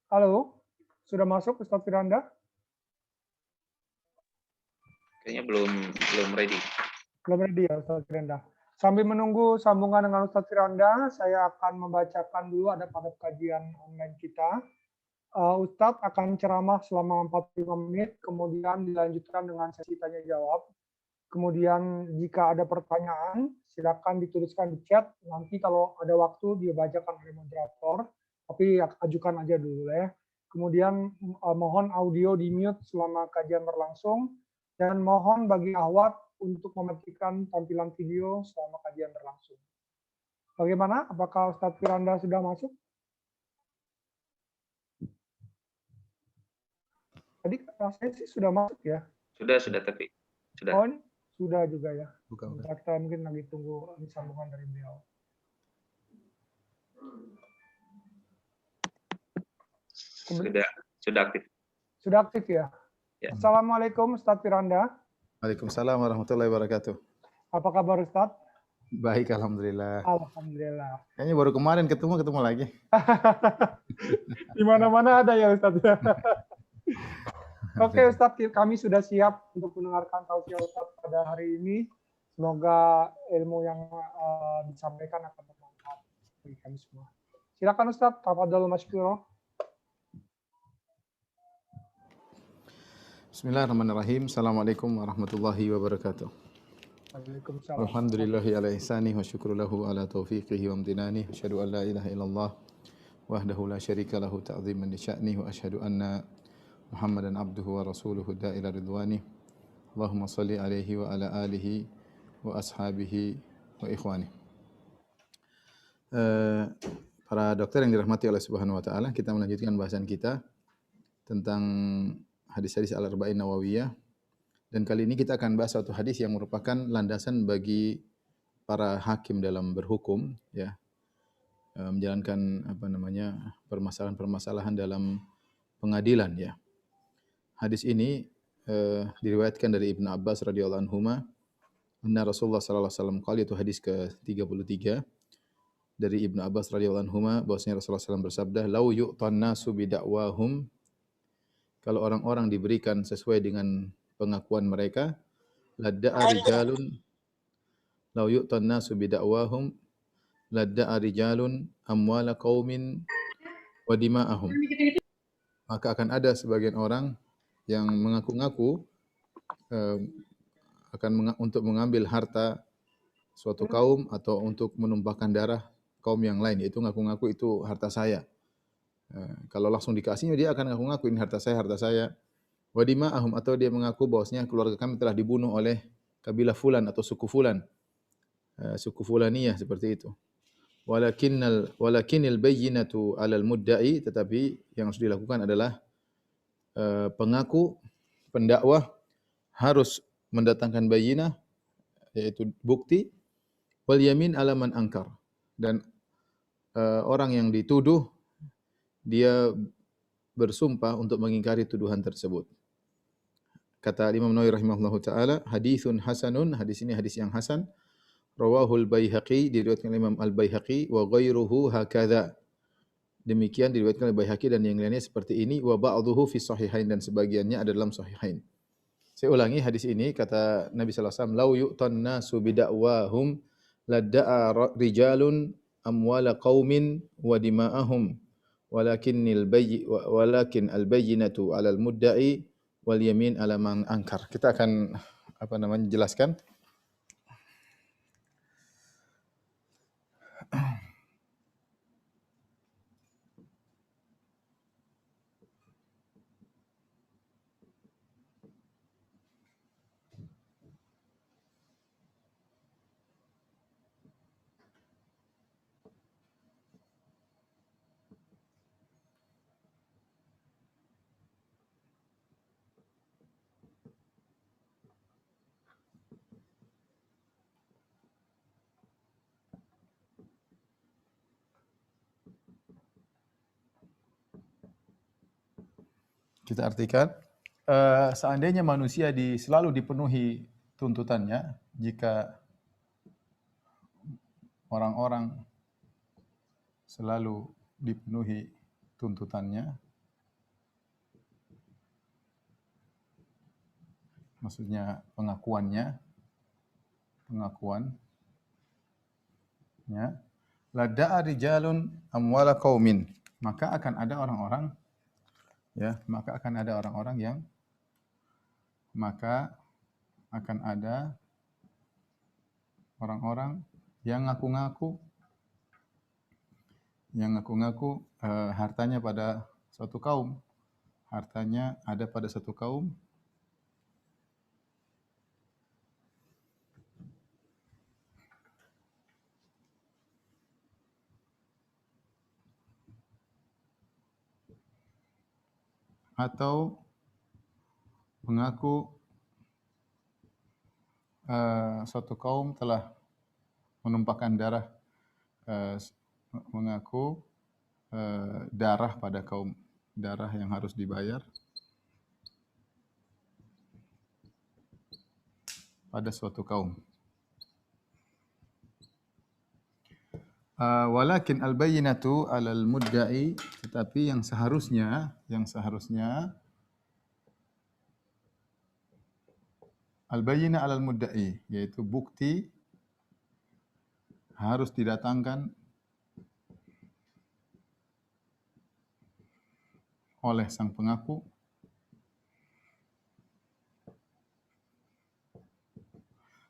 Halo, sudah masuk Ustadz Firanda? Kayaknya belum ready. Belum ready ya Ustadz Firanda. Sambil menunggu sambungan dengan Ustadz Firanda, saya akan membacakan dulu ada pada kajian online kita. Ustadz akan ceramah selama 45 menit, kemudian dilanjutkan dengan sesi tanya jawab. Kemudian jika ada pertanyaan, silakan dituliskan di chat. Nanti kalau ada waktu dia bacakan oleh moderator, tapi ajukan aja dulu ya. Kemudian mohon audio di mute selama kajian berlangsung, dan mohon bagi ahwat untuk mematikan tampilan video selama kajian berlangsung. Bagaimana? Apakah Ustadz Firanda sudah masuk? Tadi saya sih sudah masuk ya. Sudah tapi. Sudah. Oh, ini sudah juga ya. Bukan. Kita mungkin lagi tunggu sambungan dari beliau. Sudah aktif. Sudah aktif ya? Ya. Assalamualaikum Ustadz Firanda. Waalaikumsalam warahmatullahi wabarakatuh. Apa kabar Ustadz? Baik, alhamdulillah. Alhamdulillah. Kayaknya baru kemarin ketemu lagi. Di mana-mana ada ya Ustadz. Oke Ustadz, kami sudah siap untuk mendengarkan tausiah Ustadz pada hari ini. Semoga ilmu yang disampaikan akan bermanfaat bagi kami semua. Silakan Ustadz, tafadhol masykurah. Bismillahirrahmanirrahim. Assalamualaikum warahmatullahi wabarakatuh. Waalaikumsalam. Alhamdulillahi ala ihsani wa syukru lahu ala taufiqihi wa amtinani. Asyhadu an la ilaha illallah wahdahu la syarika lahu ta'ziman li sya'ni wa asyhadu anna Muhammadan abduhu wa rasuluhu da'ila ridwani. Allahumma salli alaihi wa ala alihi wa ashabihi wa ikhwani. Para dokter yang dirahmati oleh Subhanahu wa taala, kita melanjutkan bahasan kita tentang hadis-hadis al-arba'in nawawiyah, dan kali ini kita akan bahas satu hadis yang merupakan landasan bagi para hakim dalam berhukum, ya, menjalankan permasalahan-permasalahan dalam pengadilan, ya. Hadis ini diriwayatkan dari Ibnu Abbas radhiyallahu anhuma, anna Rasulullah sallallahu alaihi wasallam qala, itu hadis ke-33 dari Ibnu Abbas radhiyallahu anhuma, bahwasanya Rasulullah SAW bersabda, "Lau yu'tan nasu bidakwahum," kalau orang-orang diberikan sesuai dengan pengakuan mereka, ladda'a rijalun, lau yu'tan nasu bidakwahum ladda'a rijalun amwala qaumin wa dima'ahum. Maka akan ada sebagian orang yang mengaku-ngaku untuk mengambil harta suatu kaum atau untuk menumpahkan darah kaum yang lain, yaitu ngaku-ngaku itu harta saya. Kalau langsung dikasihnya, dia akan ngaku-ngaku ini harta saya, harta saya. Wa dima'ahum, atau dia mengaku bahwasanya keluarga kami telah dibunuh oleh kabilah fulan atau suku fulan, suku fulaniyah, seperti itu. Walakinil bayyinatu 'alal mudda'i, tetapi yang harus dilakukan adalah pengaku, pendakwah harus mendatangkan bayyinah, yaitu bukti, wal yamin 'ala man angkar, dan orang yang dituduh dia bersumpah untuk mengingkari tuduhan tersebut. Kata Imam Nawawi rahimahullahu taala, haditsun hasanun, hadis ini hadis yang hasan. Rawahul Baihaqi, diriwayatkan Imam Al-Baihaqi, wa ghairuhu hakadha. Demikian diriwayatkan oleh Baihaqi dan yang lainnya seperti ini, wa ba'dhuhu fi sahihain, dan sebagiannya ada dalam sahihain. Saya ulangi hadis ini, kata Nabi sallallahu alaihi wasallam, lau yu'tan nasu bidakwahum ladda'a rijalun amwala qaumin wa dima'ahum walakin al-bayyinatu 'alal mudda'i wal yamin 'ala man ankar. Kita akan jelaskan. Kita artikan, seandainya manusia selalu dipenuhi tuntutannya, jika orang-orang selalu dipenuhi tuntutannya, maksudnya pengakuannya, lada'a rijalun amwala qaumin, maka akan ada orang-orang yang ngaku-ngaku hartanya pada suatu kaum. Hartanya ada pada satu kaum. Atau mengaku suatu kaum telah menumpahkan darah, mengaku darah pada kaum, darah yang harus dibayar pada suatu kaum. Walakin al-bayyinatu 'alal mudda'i, tetapi yang seharusnya al-bayyinah 'alal mudda'i, yaitu bukti harus didatangkan oleh sang pengaku.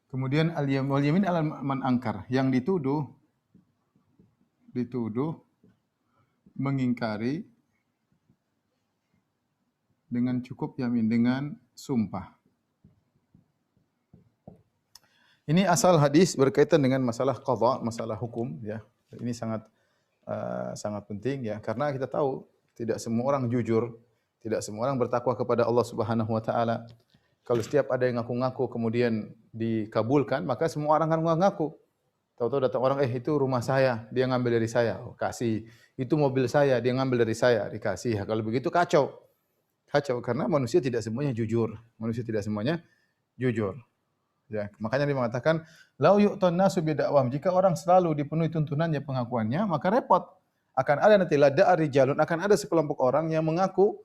Kemudian wal yamin 'alal man angkar, yang dituduh mengingkari dengan cukup yamin, dengan sumpah. Ini asal hadis berkaitan dengan masalah qadha, masalah hukum, ya. Ini sangat penting, ya, karena kita tahu tidak semua orang jujur, tidak semua orang bertakwa kepada Allah Subhanahu wa taala. Kalau setiap ada yang ngaku-ngaku kemudian dikabulkan, maka semua orang akan ngaku. Tahu-tahu datang orang, itu rumah saya, dia ngambil dari saya, kasih. Itu mobil saya, dia ngambil dari saya, dikasih. Kalau begitu kacau. Kacau karena manusia tidak semuanya jujur. Ya, makanya dia mengatakan, lau yu'tan nasu bidakwam, jika orang selalu dipenuhi tuntunannya, pengakuannya, maka repot. Akan ada nanti lada'a rijalun, akan ada sekelompok orang yang mengaku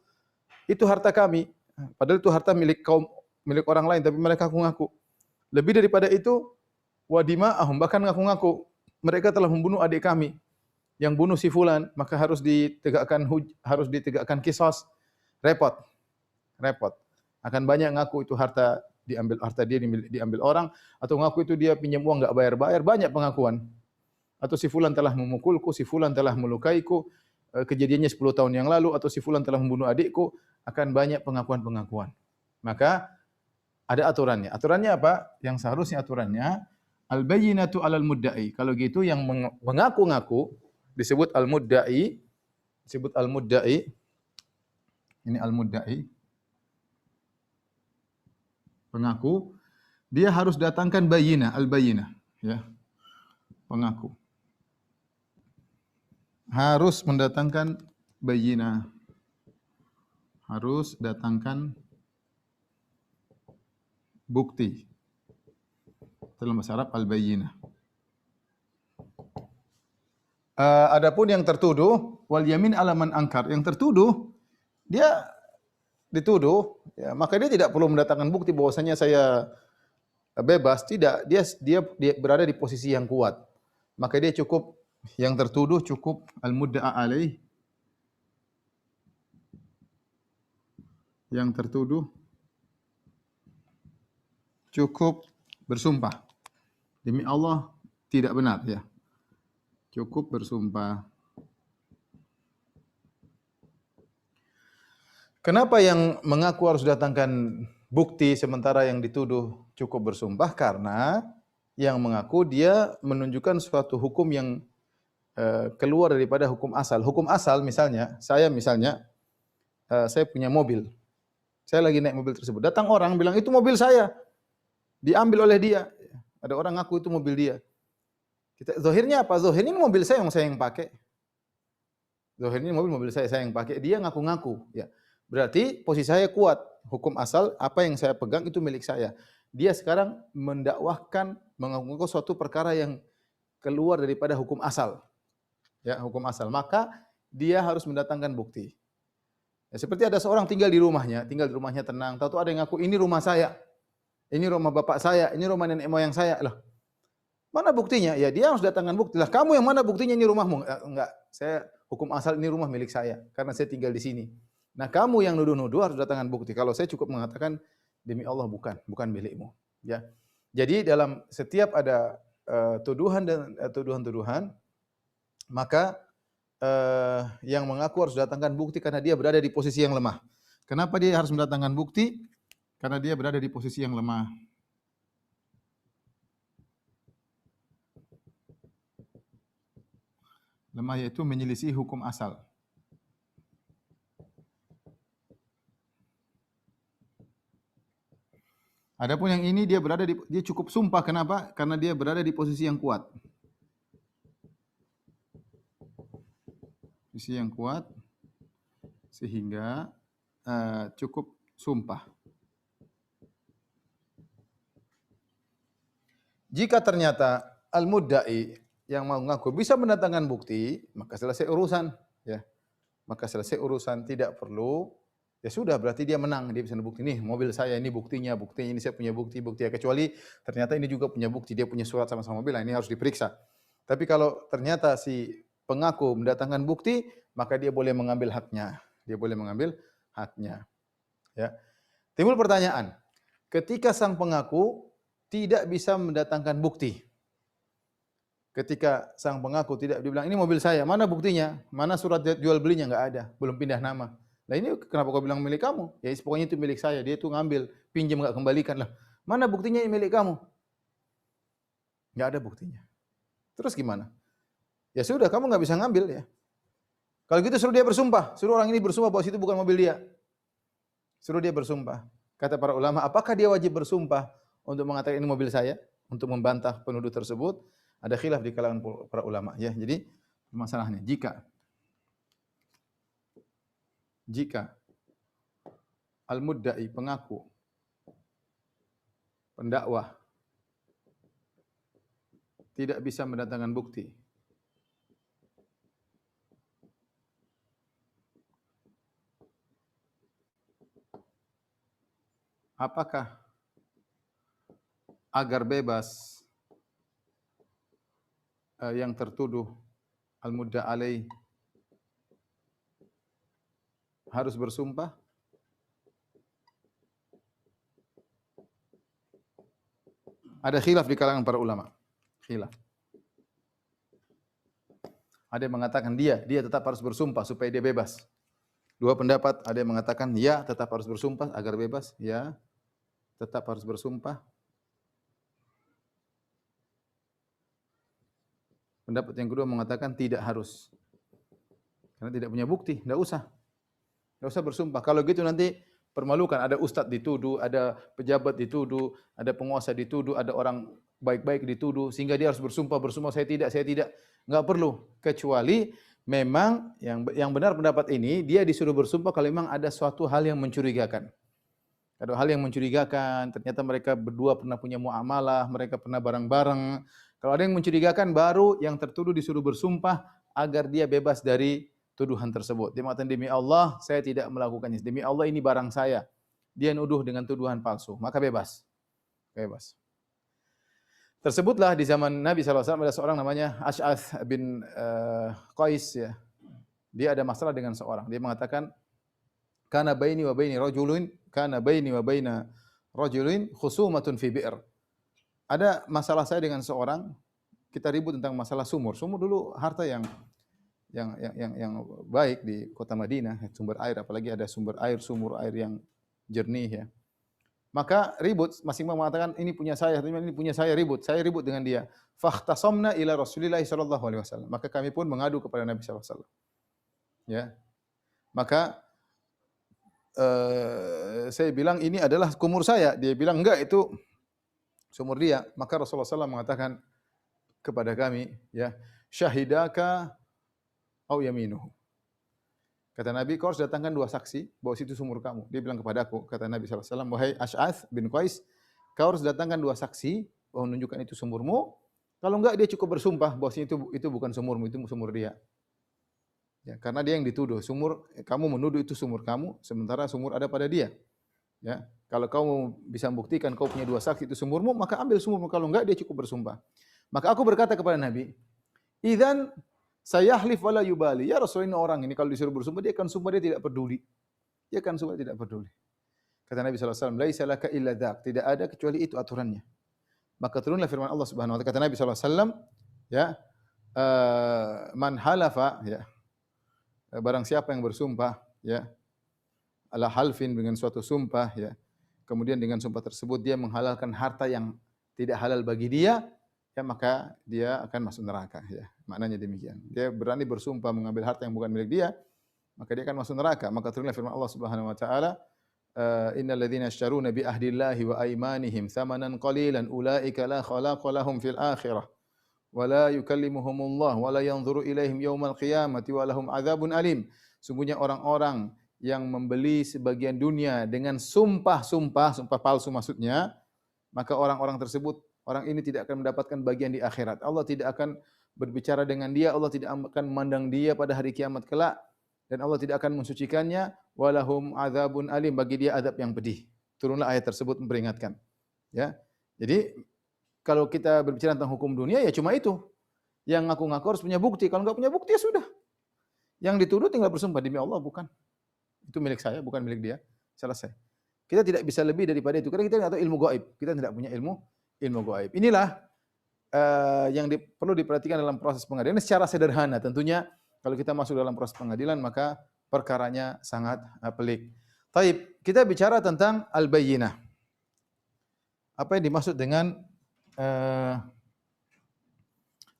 itu harta kami, padahal itu harta milik orang lain, tapi mereka ngaku. Lebih daripada itu, wa dima'ahum, bahkan ngaku-ngaku mereka telah membunuh adik kami, yang bunuh si fulan, maka harus ditegakkan kisos. Repot. Akan banyak ngaku itu harta dia diambil orang, atau ngaku itu dia pinjam uang enggak bayar-bayar, banyak pengakuan. Atau si fulan telah memukulku, si fulan telah melukaiku, kejadiannya 10 tahun yang lalu, atau si fulan telah membunuh adikku, akan banyak pengakuan-pengakuan. Maka ada aturannya. Aturannya apa? Yang seharusnya aturannya al-bayyinatu 'alal mudda'i. Kalau gitu yang mengaku-ngaku disebut al-mudda'i, Ini al-mudda'i. Pengaku, dia harus datangkan bayyinah, al-bayyinah, ya. Pengaku harus mendatangkan bayyinah. Harus datangkan bukti. Dalam bahasa Arab al-bayyinah. Adapun yang tertuduh, wal yamin 'ala man angkar. Yang tertuduh, dia dituduh, ya, maka dia tidak perlu mendatangkan bukti bahwasanya saya bebas. Tidak, dia berada di posisi yang kuat. Maka dia cukup, yang tertuduh cukup al-mudda'a alaih. Yang tertuduh cukup bersumpah. Demi Allah tidak benar, ya. Cukup bersumpah. Kenapa yang mengaku harus datangkan bukti sementara yang dituduh cukup bersumpah? Karena yang mengaku dia menunjukkan suatu hukum yang keluar daripada hukum asal. Hukum asal misalnya, saya punya mobil. Saya lagi naik mobil tersebut. Datang orang bilang itu mobil saya. Diambil oleh dia. Ada orang ngaku itu mobil dia. Zahirnya apa? Zahirnya mobil saya yang pakai. Zahirnya mobil saya yang pakai. Dia ngaku-ngaku, ya. Berarti posisi saya kuat. Hukum asal, apa yang saya pegang itu milik saya. Dia sekarang mendakwahkan, mengaku suatu perkara yang keluar daripada hukum asal. Ya, hukum asal. Maka dia harus mendatangkan bukti. Ya, seperti ada seorang tinggal di rumahnya tenang. Tahu-tahu ada yang ngaku ini rumah saya. ini rumah bapak saya, ini rumah nenek moyang saya. Loh, mana buktinya? Ya dia harus datangkan bukti. Lah kamu yang mana buktinya ini rumahmu? Enggak, saya hukum asal ini rumah milik saya karena saya tinggal di sini. Nah, kamu yang nuduh-nuduh harus datangkan bukti. Kalau saya cukup mengatakan demi Allah bukan milikmu, ya. Jadi dalam setiap ada tuduhan dan tuduhan-tuduhan, maka yang mengaku harus datangkan bukti karena dia berada di posisi yang lemah. Kenapa dia harus mendatangkan bukti? Karena dia berada di posisi yang lemah. Lemah yaitu menyelisih hukum asal. Adapun yang ini dia cukup sumpah. Kenapa? Karena dia berada di posisi yang kuat. Posisi yang kuat sehingga cukup sumpah. Jika ternyata al-mudda'i yang mengaku bisa mendatangkan bukti, maka selesai urusan, ya. Maka selesai urusan, tidak perlu, ya sudah berarti dia menang, dia bisa bukti nih mobil saya ini buktinya ini saya punya bukti ya, kecuali ternyata ini juga punya bukti, dia punya surat sama-sama mobil, nah ini harus diperiksa. Tapi kalau ternyata si pengaku mendatangkan bukti, maka dia boleh mengambil haknya. Dia boleh mengambil haknya. Ya. Timbul pertanyaan, ketika sang pengaku tidak bisa mendatangkan bukti. Ketika sang pengaku tidak dibilang ini mobil saya, mana buktinya? Mana surat jual belinya? Enggak ada, belum pindah nama. Nah ini kenapa kau bilang milik kamu? Ya pokoknya itu milik saya, dia itu ngambil, pinjam enggak kembalikan lah. Mana buktinya ini milik kamu? Enggak ada buktinya. Terus gimana? Ya sudah, kamu enggak bisa ngambil ya. Kalau gitu suruh dia bersumpah, suruh orang ini bersumpah bahwa itu bukan mobil dia. Suruh dia bersumpah. Kata para ulama, apakah dia wajib bersumpah untuk mengatakan ini mobil saya, untuk membantah penuduh tersebut? Ada khilaf di kalangan para ulama ya. Jadi masalahnya jika al-mudda'i pengaku pendakwah tidak bisa mendatangkan bukti, apakah agar bebas yang tertuduh al-mudda' alaih harus bersumpah? Ada khilaf di kalangan para ulama. Khilaf. Ada yang mengatakan dia tetap harus bersumpah supaya dia bebas. Dua pendapat, ada yang mengatakan ya tetap harus bersumpah agar bebas, ya tetap harus bersumpah. Pendapat yang kedua mengatakan tidak harus. Karena tidak punya bukti, enggak usah bersumpah. Kalau gitu nanti permalukan, ada ustadz dituduh, ada pejabat dituduh, ada penguasa dituduh, ada orang baik-baik dituduh, sehingga dia harus bersumpah saya tidak. Enggak perlu, kecuali memang yang benar pendapat ini, dia disuruh bersumpah kalau memang ada suatu hal yang mencurigakan. Ada hal yang mencurigakan, ternyata mereka berdua pernah punya muamalah, mereka pernah bareng-bareng. Kalau ada yang mencurigakan, baru yang tertuduh disuruh bersumpah agar dia bebas dari tuduhan tersebut. Dia mengatakan, demi Allah, saya tidak melakukannya. Demi Allah, ini barang saya. Dia nuduh dengan tuduhan palsu. Maka bebas. Bebas. Tersebutlah di zaman Nabi SAW ada seorang namanya Ash'ath bin Qais. Ya. Dia ada masalah dengan seorang. Dia mengatakan, kana baini wa baina rajulin khusumatun fi bi'r. Ada masalah saya dengan seorang, kita ribut tentang masalah sumur. Sumur dulu harta yang baik di kota Madinah, sumber air, apalagi ada sumur air yang jernih ya. Maka ribut, masing-masing mengatakan ini punya saya, ini punya saya, ribut. Saya ribut dengan dia. Fakhtasamna ila Rasulillah sallallahu alaihi wasallam. Maka kami pun mengadu kepada Nabi sallallahu alaihi wasallam. Ya. Maka saya bilang ini adalah sumur saya. Dia bilang enggak, itu sumur dia. Maka Rasulullah SAW mengatakan kepada kami, ya, syahidaka au yaminuhu. Kata Nabi, kau harus datangkan dua saksi bahwa situ sumur kamu. Dia bilang kepadaku, kata Nabi SAW, wahai Ash'ath bin Qais, kau harus datangkan dua saksi bahwa menunjukkan itu sumurmu. Kalau enggak, dia cukup bersumpah bahwa itu bukan sumurmu, itu sumur dia. Ya, karena dia yang dituduh, kamu menuduh itu sumur kamu, sementara sumur ada pada dia. Ya, Kalau kau bisa membuktikan kau punya 2 saksi itu sumurmu, maka ambil sumurmu. Kalau enggak, dia cukup bersumpah. Maka aku berkata kepada Nabi, "Idzan sayahlif wala yubali." Ya Rasul, ini orang ini kalau disuruh bersumpah, dia akan sumpah, dia tidak peduli. Dia akan sumpah tidak peduli. Kata Nabi SAW, "Laisa laka illa dzak." Tidak ada kecuali itu aturannya. Maka turunlah firman Allah Subhanahu wa taala. Kata Nabi SAW, ya, man halafa, ya, barang siapa yang bersumpah, ya, ala halfin dengan suatu sumpah, ya. Kemudian dengan sumpah tersebut dia menghalalkan harta yang tidak halal bagi dia, ya maka dia akan masuk neraka, ya. Maknanya demikian. Dia berani bersumpah mengambil harta yang bukan milik dia, maka dia akan masuk neraka. Maka turunlah firman Allah Subhanahu wa taala, innal ladzina yashtaruna bi ahdillahi wa aymanihim tsamanan qalilan ulaika la khalaqa lahum fil akhirah wa la yukallimuhumullah wa la yanzuru ilaihim yaumal qiyamati wa lahum adzabun alim. Sungguhnya orang-orang yang membeli sebagian dunia dengan sumpah palsu maksudnya, maka orang-orang tersebut, orang ini tidak akan mendapatkan bagian di akhirat. Allah tidak akan berbicara dengan dia, Allah tidak akan memandang dia pada hari kiamat kelak, dan Allah tidak akan mensucikannya, walahum adzabun alim, bagi dia azab yang pedih. Turunlah ayat tersebut memperingatkan. Ya. Jadi kalau kita berbicara tentang hukum dunia, ya cuma itu. Yang ngaku-ngaku harus punya bukti. Kalau enggak punya bukti, ya sudah. Yang dituduh tinggal bersumpah, demi Allah bukan. Itu milik saya, bukan milik dia. Selesai. Kita tidak bisa lebih daripada itu. Karena kita tidak tahu ilmu gaib. Kita tidak punya ilmu gaib. Inilah yang perlu diperhatikan dalam proses pengadilan. Secara sederhana tentunya kalau kita masuk dalam proses pengadilan maka perkaranya sangat pelik. Taib, kita bicara tentang al-bayyinah. Apa yang dimaksud dengan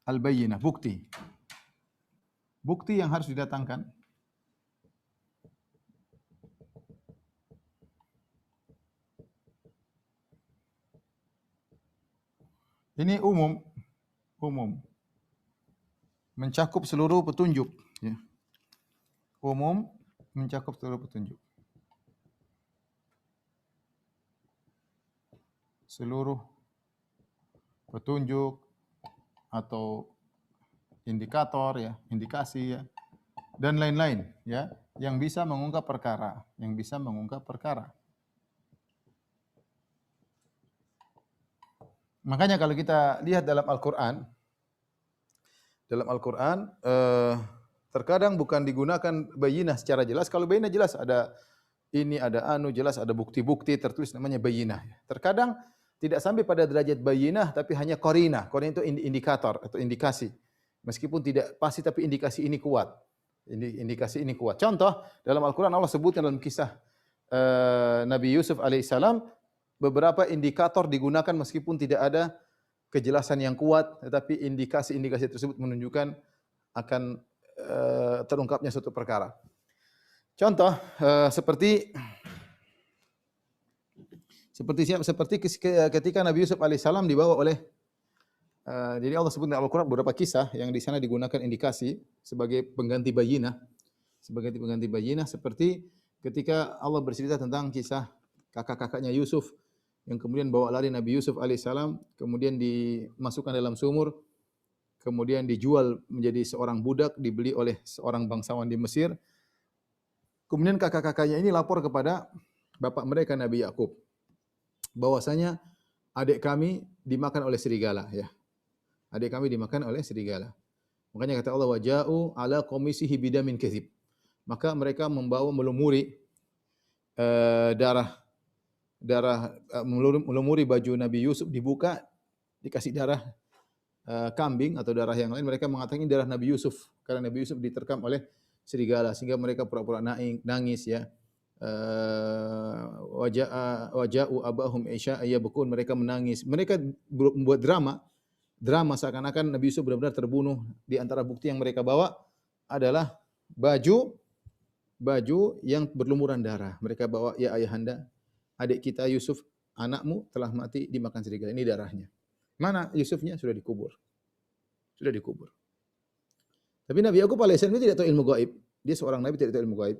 al-bayyinah? Bukti. Bukti yang harus didatangkan. Ini umum, mencakup seluruh petunjuk. Ya. Umum, mencakup seluruh petunjuk. Seluruh petunjuk atau indikator, ya, indikasi, ya, dan lain-lain, ya, yang bisa mengungkap perkara, Makanya kalau kita lihat dalam Al-Quran, terkadang bukan digunakan bayinah secara jelas. Kalau bayinah jelas ada ini, ada anu, jelas ada bukti-bukti tertulis namanya bayinah. Terkadang tidak sampai pada derajat bayinah, tapi hanya qarinah. Qarinah itu indikator atau indikasi. Meskipun tidak pasti, tapi indikasi ini kuat. Indikasi ini kuat. Contoh, dalam Al-Quran Allah sebutkan dalam kisah Nabi Yusuf alaihissalam, beberapa indikator digunakan meskipun tidak ada kejelasan yang kuat, tetapi indikasi-indikasi tersebut menunjukkan akan terungkapnya suatu perkara. Contoh seperti ketika Nabi Yusuf alaihissalam dibawa oleh jadi Allah sebut dalam Al-Quran beberapa kisah yang di sana digunakan indikasi sebagai pengganti bayinah, seperti ketika Allah bercerita tentang kisah kakak-kakaknya Yusuf yang kemudian bawa lari Nabi Yusuf alaihissalam, kemudian dimasukkan dalam sumur, kemudian dijual menjadi seorang budak, dibeli oleh seorang bangsawan di Mesir. Kemudian kakak-kakaknya ini lapor kepada bapak mereka Nabi Yakub bahwasanya adik kami dimakan oleh serigala, ya. Adik kami dimakan oleh serigala. Makanya kata Allah, waja'u ala qamisihi bidamin kadzib. Maka mereka melumuri melumuri baju Nabi Yusuf, dibuka, dikasih darah kambing atau darah yang lain. Mereka mengatakan ini darah Nabi Yusuf karena Nabi Yusuf diterkam oleh serigala, sehingga mereka pura-pura nangis, ya. Waja'u abahum isya'a yabkun, mereka menangis. Mereka membuat drama seakan-akan Nabi Yusuf benar-benar terbunuh. Di antara bukti yang mereka bawa adalah baju yang berlumuran darah. Mereka bawa, ya ayahanda, adik kita Yusuf, anakmu telah mati dimakan serigala. Ini darahnya. Mana Yusufnya? Sudah dikubur. Tapi Nabi Yakub alaihissalam tidak tahu ilmu gaib. Dia seorang nabi, tidak tahu ilmu gaib.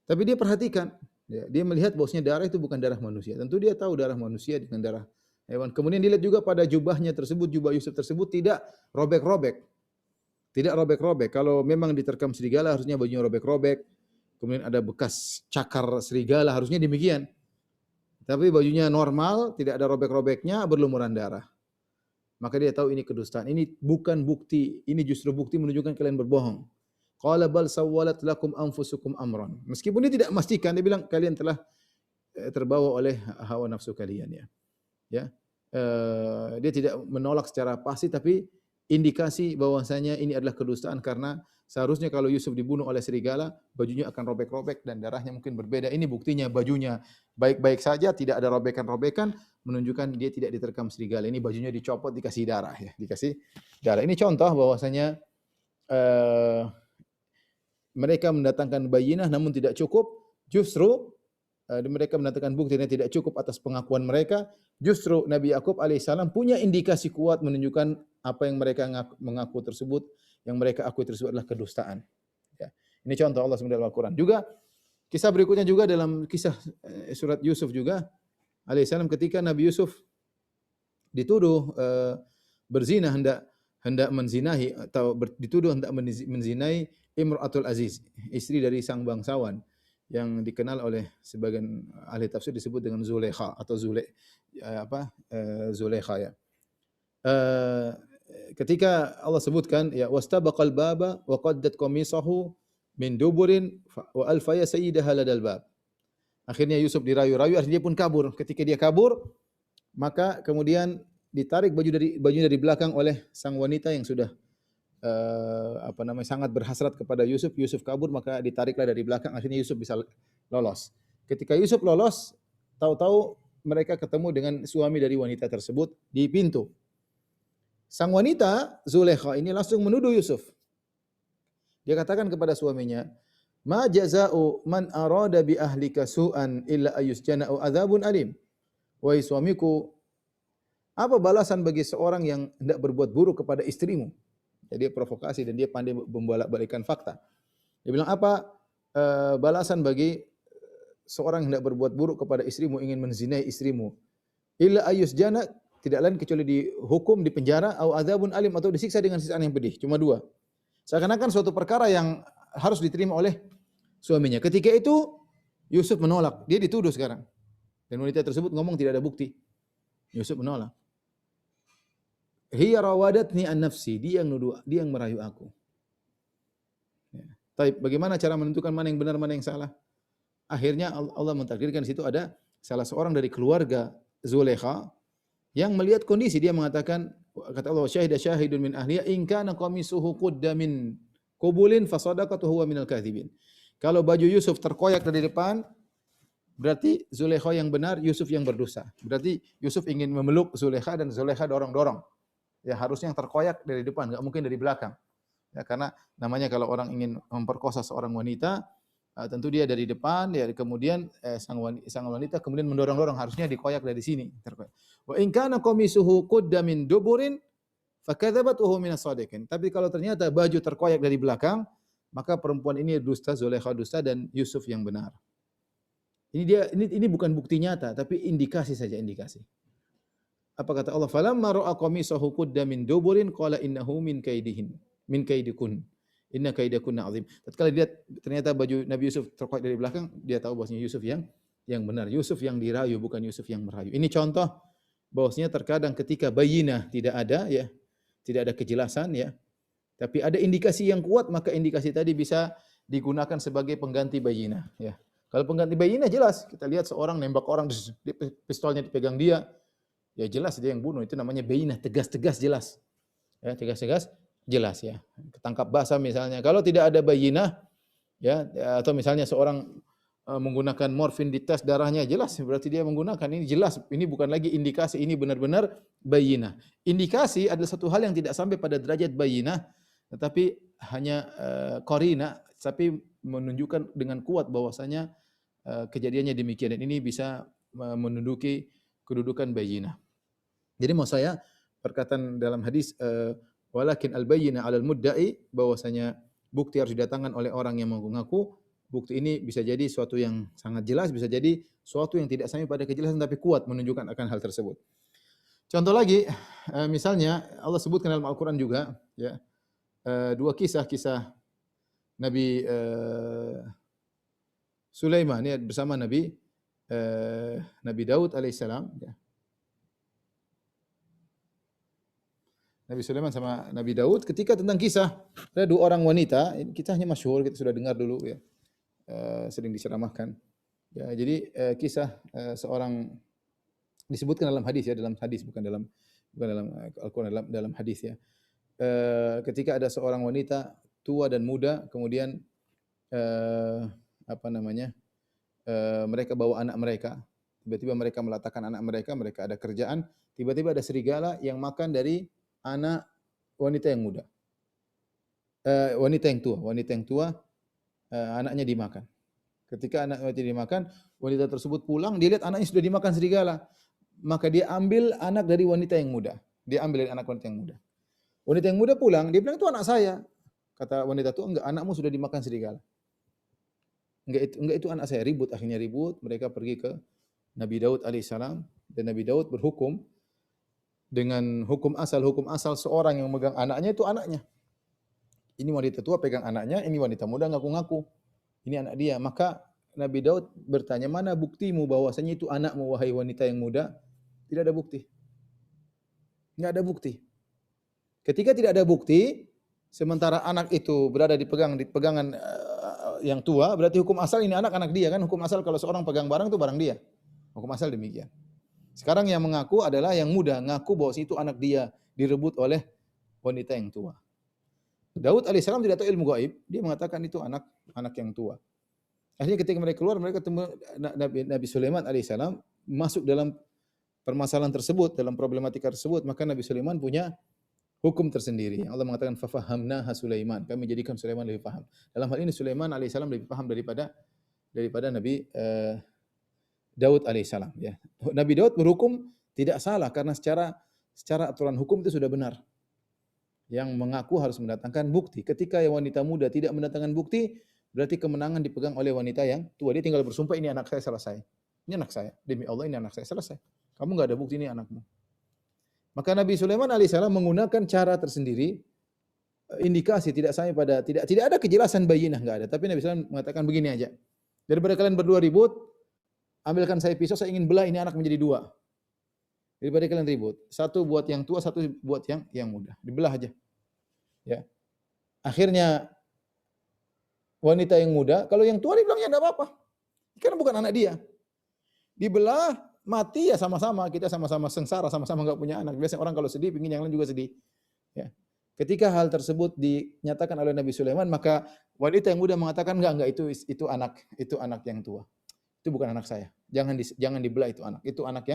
Tapi dia perhatikan, ya, dia melihat bahwasanya darah itu bukan darah manusia. Tentu dia tahu darah manusia dengan darah hewan. Kemudian dilihat juga pada jubahnya tersebut, jubah Yusuf tersebut tidak robek-robek. Kalau memang diterkam serigala harusnya bajunya robek-robek. Kemudian ada bekas cakar serigala, harusnya demikian. Tapi bajunya normal, tidak ada robek-robeknya, berlumuran darah. Maka dia tahu ini kedustaan. Ini bukan bukti, ini justru bukti menunjukkan kalian berbohong. Qala bal sawwalat lakum anfusukum amran. Meskipun dia tidak memastikan, dia bilang kalian telah terbawa oleh hawa nafsu kalian ya. Ya. Dia tidak menolak secara pasti tapi indikasi bahwasanya ini adalah kedustaan karena seharusnya kalau Yusuf dibunuh oleh serigala, bajunya akan robek-robek dan darahnya mungkin berbeda. Ini buktinya bajunya baik-baik saja, tidak ada robekan-robekan, menunjukkan dia tidak diterkam serigala. Ini bajunya dicopot, dikasih darah ya, dikasih darah. Ini contoh bahwasanya mereka mendatangkan bayinah namun tidak cukup. Justru mereka mendatangkan bukti yang tidak cukup atas pengakuan mereka. Justru Nabi Yakub alaihissalam punya indikasi kuat menunjukkan apa yang mereka mengaku tersebut, yang mereka akui tersebut adalah kedustaan. Ya. Ini contoh Allah SWT dalam Al-Quran. Juga kisah berikutnya juga dalam kisah surat Yusuf juga alaihissalam ketika Nabi Yusuf dituduh berzina, hendak menzinahi atau dituduh hendak menzinai Imra'atul Aziz, istri dari sang bangsawan yang dikenal oleh sebagian ahli tafsir disebut dengan Zulekha atau Zulekha ya. Ketika Allah sebutkan ya wastabaqal baba wa qaddat qamisahu min duburin wa alfaya sayyidaha ladal bab. Akhirnya Yusuf dirayu-rayu, akhirnya dia pun kabur. Ketika dia kabur, maka kemudian ditarik bajunya dari belakang oleh sang wanita yang sudah sangat berhasrat kepada Yusuf. Yusuf kabur, maka ditariklah dari belakang, akhirnya Yusuf bisa lolos. Ketika Yusuf lolos, tahu-tahu mereka ketemu dengan suami dari wanita tersebut di pintu. Sang wanita Zulekha ini langsung menuduh Yusuf. Dia katakan kepada suaminya, "Ma jaza'u man arada bi ahlika su'an illa ayusjana au adzabun alim." Wahai suamiku, apa balasan bagi seorang yang hendak berbuat buruk kepada istrimu? Jadi dia provokasi dan dia pandai membolak-balikkan fakta. Dia bilang, apa balasan bagi seorang yang hendak berbuat buruk kepada istrimu, ingin menzinai istrimu? Illa ayusjana, tidak lain kecuali dihukum, dipenjara, au adzabun alim, atau disiksa dengan siksaan yang pedih. Cuma dua. Seakan-akan suatu perkara yang harus diterima oleh suaminya. Ketika itu Yusuf menolak. Dia dituduh sekarang. Dan wanita tersebut ngomong tidak ada bukti. Yusuf menolak. Hiya rawadatni an nafsi, dia yang merayu aku. Ya. Tapi bagaimana cara menentukan mana yang benar, mana yang salah? Akhirnya Allah mentakdirkan di situ ada salah seorang dari keluarga Zulekha yang melihat kondisi. Dia mengatakan, kata Allah, syahida syahidun min ahliya in kana qamisuhu qudda min qubulin fasadaqatu huwa minal kadhibin. Kalau baju Yusuf terkoyak dari depan, berarti Zulekha yang benar, Yusuf yang berdosa. Berarti Yusuf ingin memeluk Zulekha dan Zulekha dorong-dorong. Ya harusnya yang terkoyak dari depan, enggak mungkin dari belakang. Ya karena namanya kalau orang ingin memperkosa seorang wanita, tentu dia dari depan, ya kemudian sang wanita kemudian mendorong-dorong, harusnya dikoyak dari sini, terkoyak. Wa in kana qamisuhu qudda min duburin fakadzabat wa huwa minas shadiqin. Tapi kalau ternyata baju terkoyak dari belakang, maka perempuan ini dusta, Zulekha dusta dan Yusuf yang benar. Ini bukan bukti nyata, tapi indikasi saja, indikasi. Apa kata Allah? Falamma ra'a qamisahu qudda min duburin qala innahu min kaidikun. Inna kaidakunna azim. Tatkala dia ternyata baju Nabi Yusuf terkoyak dari belakang, dia tahu bahwasanya Yusuf yang benar, Yusuf yang dirayu bukan Yusuf yang merayu. Ini contoh bahwasanya terkadang ketika bayinah tidak ada ya, tidak ada kejelasan ya, tapi ada indikasi yang kuat, maka indikasi tadi bisa digunakan sebagai pengganti bayinah ya. Kalau pengganti bayinah jelas, kita lihat seorang nembak orang, pistolnya dipegang dia, ya jelas dia yang bunuh, itu namanya bayinah, tegas-tegas jelas. Ya, tegas-tegas jelas ya. Ketangkap basah misalnya. Kalau tidak ada bayinah ya, atau misalnya seorang menggunakan morfin di tes darahnya, jelas berarti dia menggunakan, ini jelas, ini bukan lagi indikasi, ini benar-benar bayinah. Indikasi adalah satu hal yang tidak sampai pada derajat bayinah, tetapi hanya qarina, tapi menunjukkan dengan kuat bahwasanya kejadiannya demikian, dan ini bisa menduduki kedudukan bayinah. Jadi mau saya perkataan dalam hadis walakin al-bayyinah 'alal mudda'i, bahwasanya bukti harus didatangkan oleh orang yang mengaku. Bukti ini bisa jadi suatu yang sangat jelas, bisa jadi suatu yang tidak sampai pada kejelasan tapi kuat menunjukkan akan hal tersebut. Contoh lagi, misalnya Allah sebutkan dalam Al-Qur'an juga ya, dua kisah Nabi Sulaiman ya bersama Nabi Nabi Daud alaihissalam, ya. Nabi Sulaiman sama Nabi Daud ketika tentang kisah ada dua orang wanita, kisahnya masyhur, kita sudah dengar dulu ya, sering diceramahkan. Ya, jadi kisah seorang disebutkan dalam hadis ya, dalam hadis bukan dalam Al-Qur'an, dalam hadis ya. Ketika ada seorang wanita tua dan muda, kemudian mereka bawa anak mereka. Tiba-tiba mereka meletakkan anak mereka, mereka ada kerjaan, tiba-tiba ada serigala yang makan dari anak wanita yang muda. Wanita yang tua, anaknya dimakan. Ketika anaknya dimakan, wanita tersebut pulang, dia lihat anaknya sudah dimakan serigala. Maka dia ambil anak dari wanita yang muda. Dia ambil dari anak wanita yang muda. Wanita yang muda pulang, dia bilang, itu anak saya. Kata wanita itu, enggak, anakmu sudah dimakan serigala. Enggak itu anak saya. Akhirnya ribut, mereka pergi ke Nabi Daud alaihissalam, dan Nabi Daud berhukum dengan hukum asal seorang yang memegang anaknya itu anaknya. Ini wanita tua pegang anaknya, ini wanita muda ngaku-ngaku. Ini anak dia. Maka Nabi Daud bertanya, mana buktimu bahwasanya itu anakmu, wahai wanita yang muda? Tidak ada bukti. Enggak ada bukti. Ketika tidak ada bukti, sementara anak itu berada di pegangan yang tua, berarti hukum asal ini anak dia kan. Hukum asal kalau seorang pegang barang itu barang dia. Hukum asal demikian. Sekarang yang mengaku adalah yang muda, ngaku bahwa itu anak dia direbut oleh wanita yang tua. Daud alaihissalam tidak tahu ilmu gaib, dia mengatakan itu anak yang tua. Akhirnya ketika mereka keluar, mereka ketemu Nabi Sulaiman alaihissalam masuk dalam permasalahan tersebut, dalam problematika tersebut, maka Nabi Sulaiman punya hukum tersendiri. Allah mengatakan fafahamnaha Sulaiman, kami jadikan Sulaiman lebih paham. Dalam hal ini Sulaiman alaihissalam lebih paham daripada Nabi Daud alaihissalam. Ya. Nabi Daud berhukum tidak salah karena secara aturan hukum itu sudah benar. Yang mengaku harus mendatangkan bukti. Ketika wanita muda tidak mendatangkan bukti, berarti kemenangan dipegang oleh wanita yang tua. Dia tinggal bersumpah, ini anak saya, selesai. Ini anak saya. Demi Allah, ini anak saya, selesai. Kamu enggak ada bukti, ini anakmu. Maka Nabi Sulaiman alaihissalam menggunakan cara tersendiri, indikasi tidak sampai pada tidak ada kejelasan bayinah, enggak ada. Tapi Nabi Sulaiman mengatakan begini aja. Daripada kalian berdua ribut, ambilkan saya pisau, saya ingin belah ini anak menjadi dua. Daripada kalian ribut, satu buat yang tua, satu buat yang muda. Dibelah aja. Ya. Akhirnya wanita yang muda, kalau yang tua dibilang ya enggak apa-apa. Karena bukan anak dia. Dibelah, mati ya sama-sama, kita sama-sama sengsara, sama-sama enggak punya anak. Biasanya orang kalau sedih pengin yang lain juga sedih. Ya. Ketika hal tersebut dinyatakan oleh Nabi Sulaiman, maka wanita yang muda mengatakan enggak itu anak yang tua. Itu bukan anak saya. Jangan dibelah itu anak. Itu anak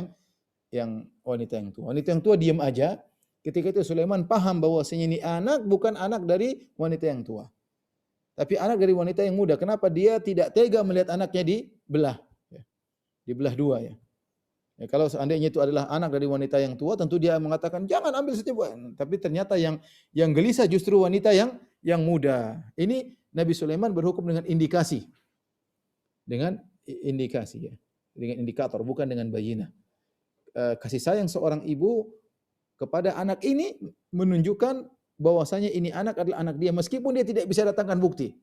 yang wanita yang tua. Wanita yang tua diam aja. Ketika itu Sulaiman paham bahwasanya ini anak bukan anak dari wanita yang tua. Tapi anak dari wanita yang muda. Kenapa dia tidak tega melihat anaknya dibelah? Ya. Dibelah dua ya. Ya, kalau seandainya itu adalah anak dari wanita yang tua, tentu dia mengatakan jangan ambil saja. Tapi ternyata yang gelisah justru wanita yang muda. Ini Nabi Sulaiman berhukum dengan indikasi. Dengan indikasi ya. Dengan indikator, bukan dengan bayinah. Kasih sayang seorang ibu kepada anak ini menunjukkan bahwasanya ini anak adalah anak dia meskipun dia tidak bisa datangkan bukti.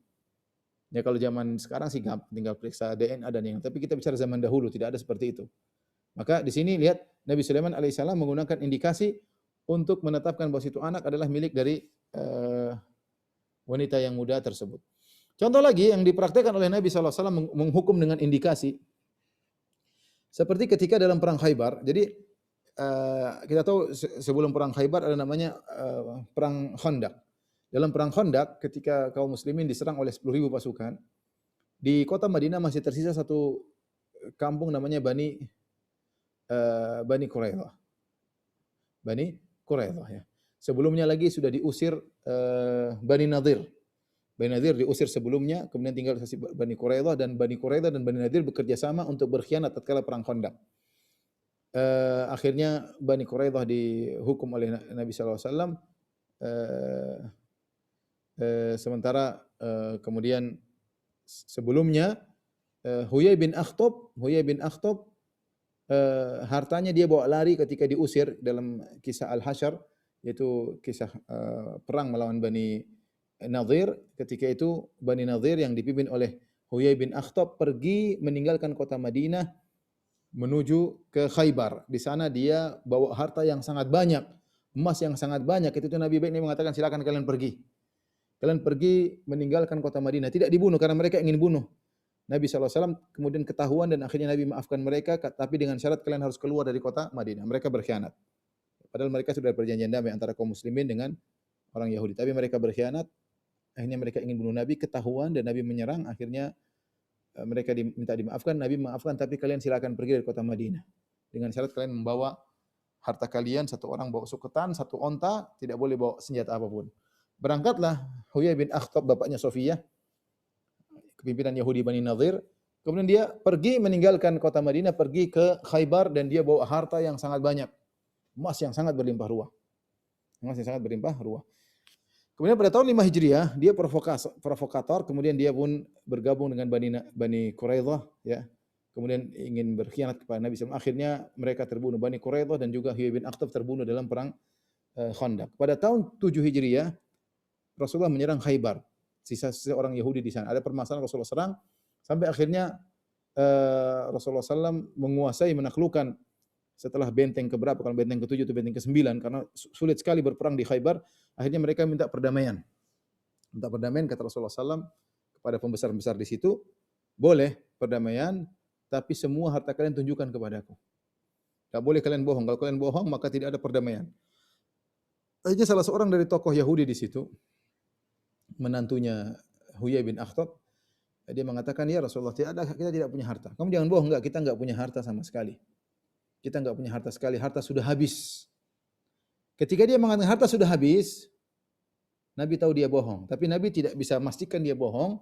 Ya kalau zaman sekarang sih tinggal periksa DNA dan yang, tapi kita bicara zaman dahulu tidak ada seperti itu. Maka di sini lihat Nabi Sulaiman alaihissalam menggunakan indikasi untuk menetapkan bahwa itu anak adalah milik dari wanita yang muda tersebut. Contoh lagi yang dipraktekkan oleh Nabi SAW menghukum dengan indikasi. Seperti ketika dalam perang Khaybar. Jadi kita tahu sebelum perang Khaybar ada namanya perang Khandaq. Dalam perang Khandaq ketika kaum muslimin diserang oleh 10.000 pasukan, di kota Madinah masih tersisa satu kampung namanya Bani Quraidah. Bani Quraidah ya. Sebelumnya lagi sudah diusir Bani Nadir. Bani Nadir diusir sebelumnya, kemudian tinggal Bani Quraidah dan Bani Nadir bekerja sama untuk berkhianat tatkala perang Khandaq. Akhirnya Bani Quraidah dihukum oleh Nabi SAW. Sementara kemudian sebelumnya Huyai bin Akhtab hartanya dia bawa lari ketika diusir dalam kisah Al-Hasyr, yaitu kisah perang melawan Bani Nadir. Ketika itu Bani Nadir yang dipimpin oleh Huyai bin Akhtab pergi meninggalkan kota Madinah menuju ke Khaybar. Di sana dia bawa harta yang sangat banyak, emas yang sangat banyak. Itu Nabi baik ini mengatakan, silakan kalian pergi. Kalian pergi meninggalkan kota Madinah. Tidak dibunuh karena mereka ingin bunuh Nabi SAW, kemudian ketahuan dan akhirnya Nabi maafkan mereka, tapi dengan syarat kalian harus keluar dari kota Madinah. Mereka berkhianat. Padahal mereka sudah perjanjian damai antara kaum muslimin dengan orang Yahudi. Tapi mereka berkhianat, akhirnya mereka ingin bunuh Nabi, ketahuan dan Nabi menyerang, akhirnya mereka diminta dimaafkan, Nabi maafkan, tapi kalian silakan pergi dari kota Madinah. Dengan syarat kalian membawa harta kalian, satu orang bawa suketan, satu onta, tidak boleh bawa senjata apapun. Berangkatlah Huyai bin Akhtab, bapaknya Sofiyah, pimpinan Yahudi Bani Nadir. Kemudian dia pergi meninggalkan kota Madinah, pergi ke Khaybar dan dia bawa harta yang sangat banyak. Emas yang sangat berlimpah ruah. Emas yang sangat berlimpah ruah. Kemudian pada tahun 5 Hijriah, dia provokator, kemudian dia pun bergabung dengan Bani Quraidah, ya. Kemudian ingin berkhianat kepada Nabi SAW. Akhirnya mereka terbunuh, Bani Quraidah dan juga Huyai bin Akhtab terbunuh dalam perang Khandaq. Pada tahun 7 Hijriah, Rasulullah menyerang Khaybar. Sisa-sisa orang Yahudi di sana. Ada permasalahan, Rasulullah serang sampai akhirnya Rasulullah SAW menguasai, menaklukkan setelah benteng keberapa, kalau benteng ke-7 atau benteng ke-9, karena sulit sekali berperang di Khaybar. Akhirnya mereka minta perdamaian. Minta perdamaian, kata Rasulullah SAW kepada pembesar-pembesar di situ, boleh perdamaian, tapi semua harta kalian tunjukkan kepadaku. Tak boleh kalian bohong. Kalau kalian bohong, maka tidak ada perdamaian. Akhirnya salah seorang dari tokoh Yahudi di situ, menantunya Huyai bin Akhtab, dia mengatakan, ya Rasulullah, kita tidak punya harta. Kamu jangan bohong, enggak, kita enggak punya harta sama sekali. Kita enggak punya harta sekali, harta sudah habis. Ketika dia mengatakan harta sudah habis, Nabi tahu dia bohong, tapi Nabi tidak bisa memastikan dia bohong,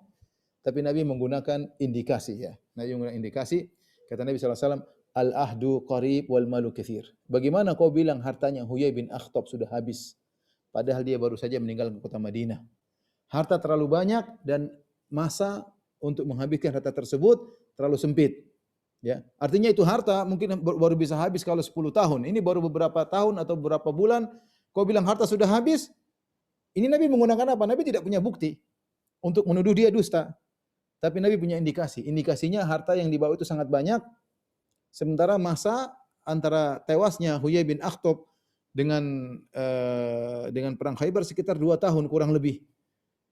tapi Nabi menggunakan indikasi, ya. Nabi menggunakan indikasi, kata Nabi SAW, al-ahdu qarib wal malu katsir. Bagaimana kau bilang hartanya Huyai bin Akhtab sudah habis, padahal dia baru saja meninggalkan kota Madinah. Harta terlalu banyak dan masa untuk menghabiskan harta tersebut terlalu sempit. Ya, artinya itu harta mungkin baru bisa habis kalau 10 tahun. Ini baru beberapa tahun atau beberapa bulan. Kau bilang harta sudah habis. Ini Nabi menggunakan apa? Nabi tidak punya bukti untuk menuduh dia dusta. Tapi Nabi punya indikasi. Indikasinya harta yang dibawa itu sangat banyak. Sementara masa antara tewasnya Huyai bin Akhtab dengan perang Khaybar sekitar 2 tahun kurang lebih.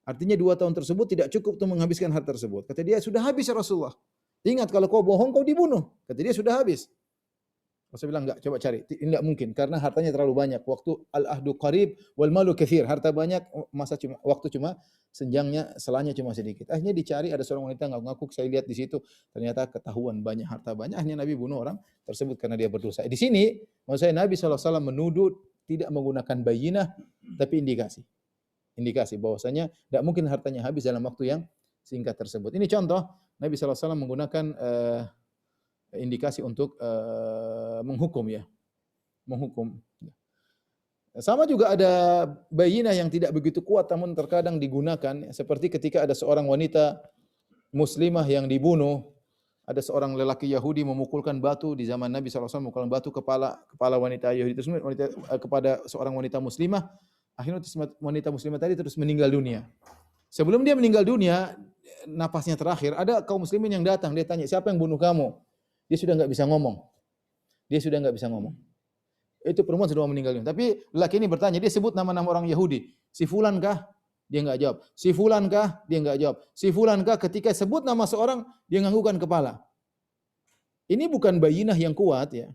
Artinya 2 tahun tersebut tidak cukup untuk menghabiskan harta tersebut. Kata dia, sudah habis ya Rasulullah. Ingat kalau kau bohong kau dibunuh. Kata dia, sudah habis. Rasulullah bilang, enggak, coba cari. Ini enggak mungkin karena hartanya terlalu banyak. Waktu al-ahdu qarib wal malu katsir. Harta banyak, waktu cuma senjangnya, selanya cuma sedikit. Akhirnya dicari, ada seorang wanita ngaku-ngaku, saya lihat di situ. Ternyata ketahuan banyak harta banyak. Akhirnya Nabi bunuh orang tersebut karena dia berdosa. Di sini maksud saya Nabi SAW menuduh tidak menggunakan bayinah tapi indikasi. Indikasi bahwasanya tidak mungkin hartanya habis dalam waktu yang singkat tersebut. Ini contoh Nabi SAW menggunakan indikasi untuk menghukum, ya, menghukum. Sama juga ada bayinah yang tidak begitu kuat, namun terkadang digunakan. Seperti ketika ada seorang wanita muslimah yang dibunuh, ada seorang lelaki Yahudi memukulkan batu di zaman Nabi SAW, memukulkan batu kepala wanita Yahudi tersebut kepada seorang wanita muslimah. Akhirnya wanita muslimah tadi terus meninggal dunia. Sebelum dia meninggal dunia, napasnya terakhir, ada kaum muslimin yang datang, dia tanya, siapa yang bunuh kamu? Dia sudah enggak bisa ngomong. Itu perempuan sudah meninggal dunia. Tapi lelaki ini bertanya, dia sebut nama-nama orang Yahudi. Si fulan kah? Dia enggak jawab. Si fulan kah? Dia enggak jawab. Si fulan kah? Ketika sebut nama seorang, dia nganggukkan kepala. Ini bukan bayinah yang kuat, ya.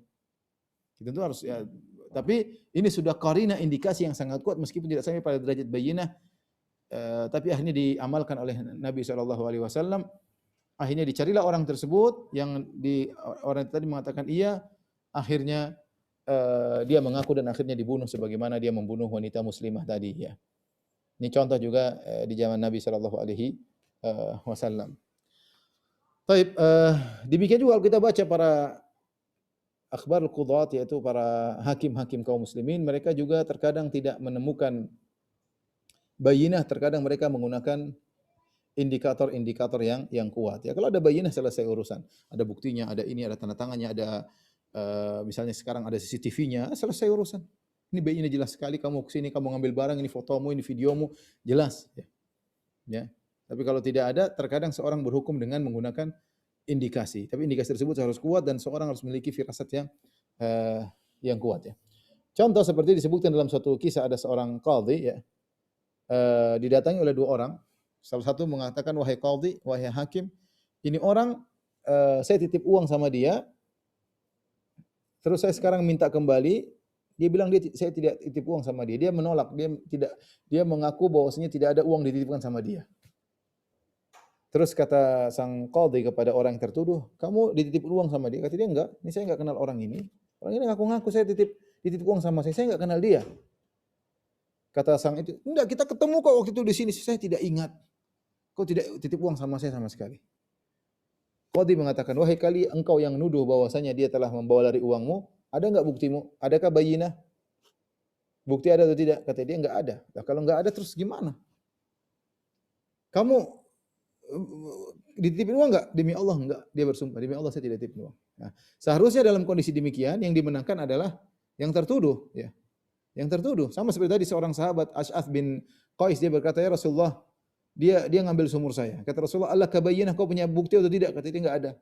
Tentu harus, ya. Tapi ini sudah qarina, indikasi yang sangat kuat meskipun tidak sampai pada derajat bayinah. Tapi akhirnya diamalkan oleh Nabi SAW. Akhirnya dicarilah orang tersebut yang orang tadi mengatakan iya. Akhirnya dia mengaku dan akhirnya dibunuh sebagaimana dia membunuh wanita muslimah tadi, ya. Ini contoh juga di zaman Nabi SAW. Baik, demikian juga kalau kita baca para akhbarul qudat, yaitu para hakim-hakim kaum muslimin, mereka juga terkadang tidak menemukan bayinah, terkadang mereka menggunakan indikator-indikator yang kuat. Ya, kalau ada bayinah selesai urusan. Ada buktinya, ada ini, ada tanda tangannya, ada misalnya sekarang ada CCTV-nya, selesai urusan. Ini bayinah jelas sekali, kamu kesini, kamu ngambil barang, ini fotomu, ini videomu, jelas. Ya. Tapi kalau tidak ada, terkadang seorang berhukum dengan menggunakan indikasi. Tapi indikasi tersebut harus kuat dan seorang harus memiliki firasat yang kuat ya. Contoh seperti disebutkan dalam suatu kisah, ada seorang qadhi ya, didatangi oleh dua orang. Salah satu mengatakan, wahai qadhi, wahai hakim, ini orang saya titip uang sama dia, terus saya sekarang minta kembali. Dia bilang saya tidak titip uang sama dia. Dia menolak, dia mengaku bahwasanya tidak ada uang dititipkan sama dia. Terus kata sang qadhi kepada orang yang tertuduh, kamu dititip uang sama dia? Kata dia, enggak, ini saya enggak kenal orang ini. Orang ini ngaku-ngaku saya dititip uang sama saya enggak kenal dia. Kata sang itu, enggak, kita ketemu kok waktu itu di sini, saya tidak ingat. Kau tidak titip uang sama saya sama sekali. Qadhi mengatakan, wahai kali engkau yang nuduh bahwasanya dia telah membawa lari uangmu, ada enggak buktimu? Adakah bayinah? Bukti ada atau tidak? Kata dia, enggak ada. Nah, kalau enggak ada terus gimana? Kamu dititipin uang enggak? Demi Allah enggak. Dia bersumpah, demi Allah saya tidak titipin uang. Nah, seharusnya dalam kondisi demikian yang dimenangkan adalah yang tertuduh ya. Yang tertuduh. Sama seperti tadi seorang sahabat Ash'ath bin Qais, dia berkata, ya Rasulullah, dia ngambil sumur saya. Kata Rasulullah, Allah kabayyinah, kau punya bukti atau tidak? Kata dia, enggak ada.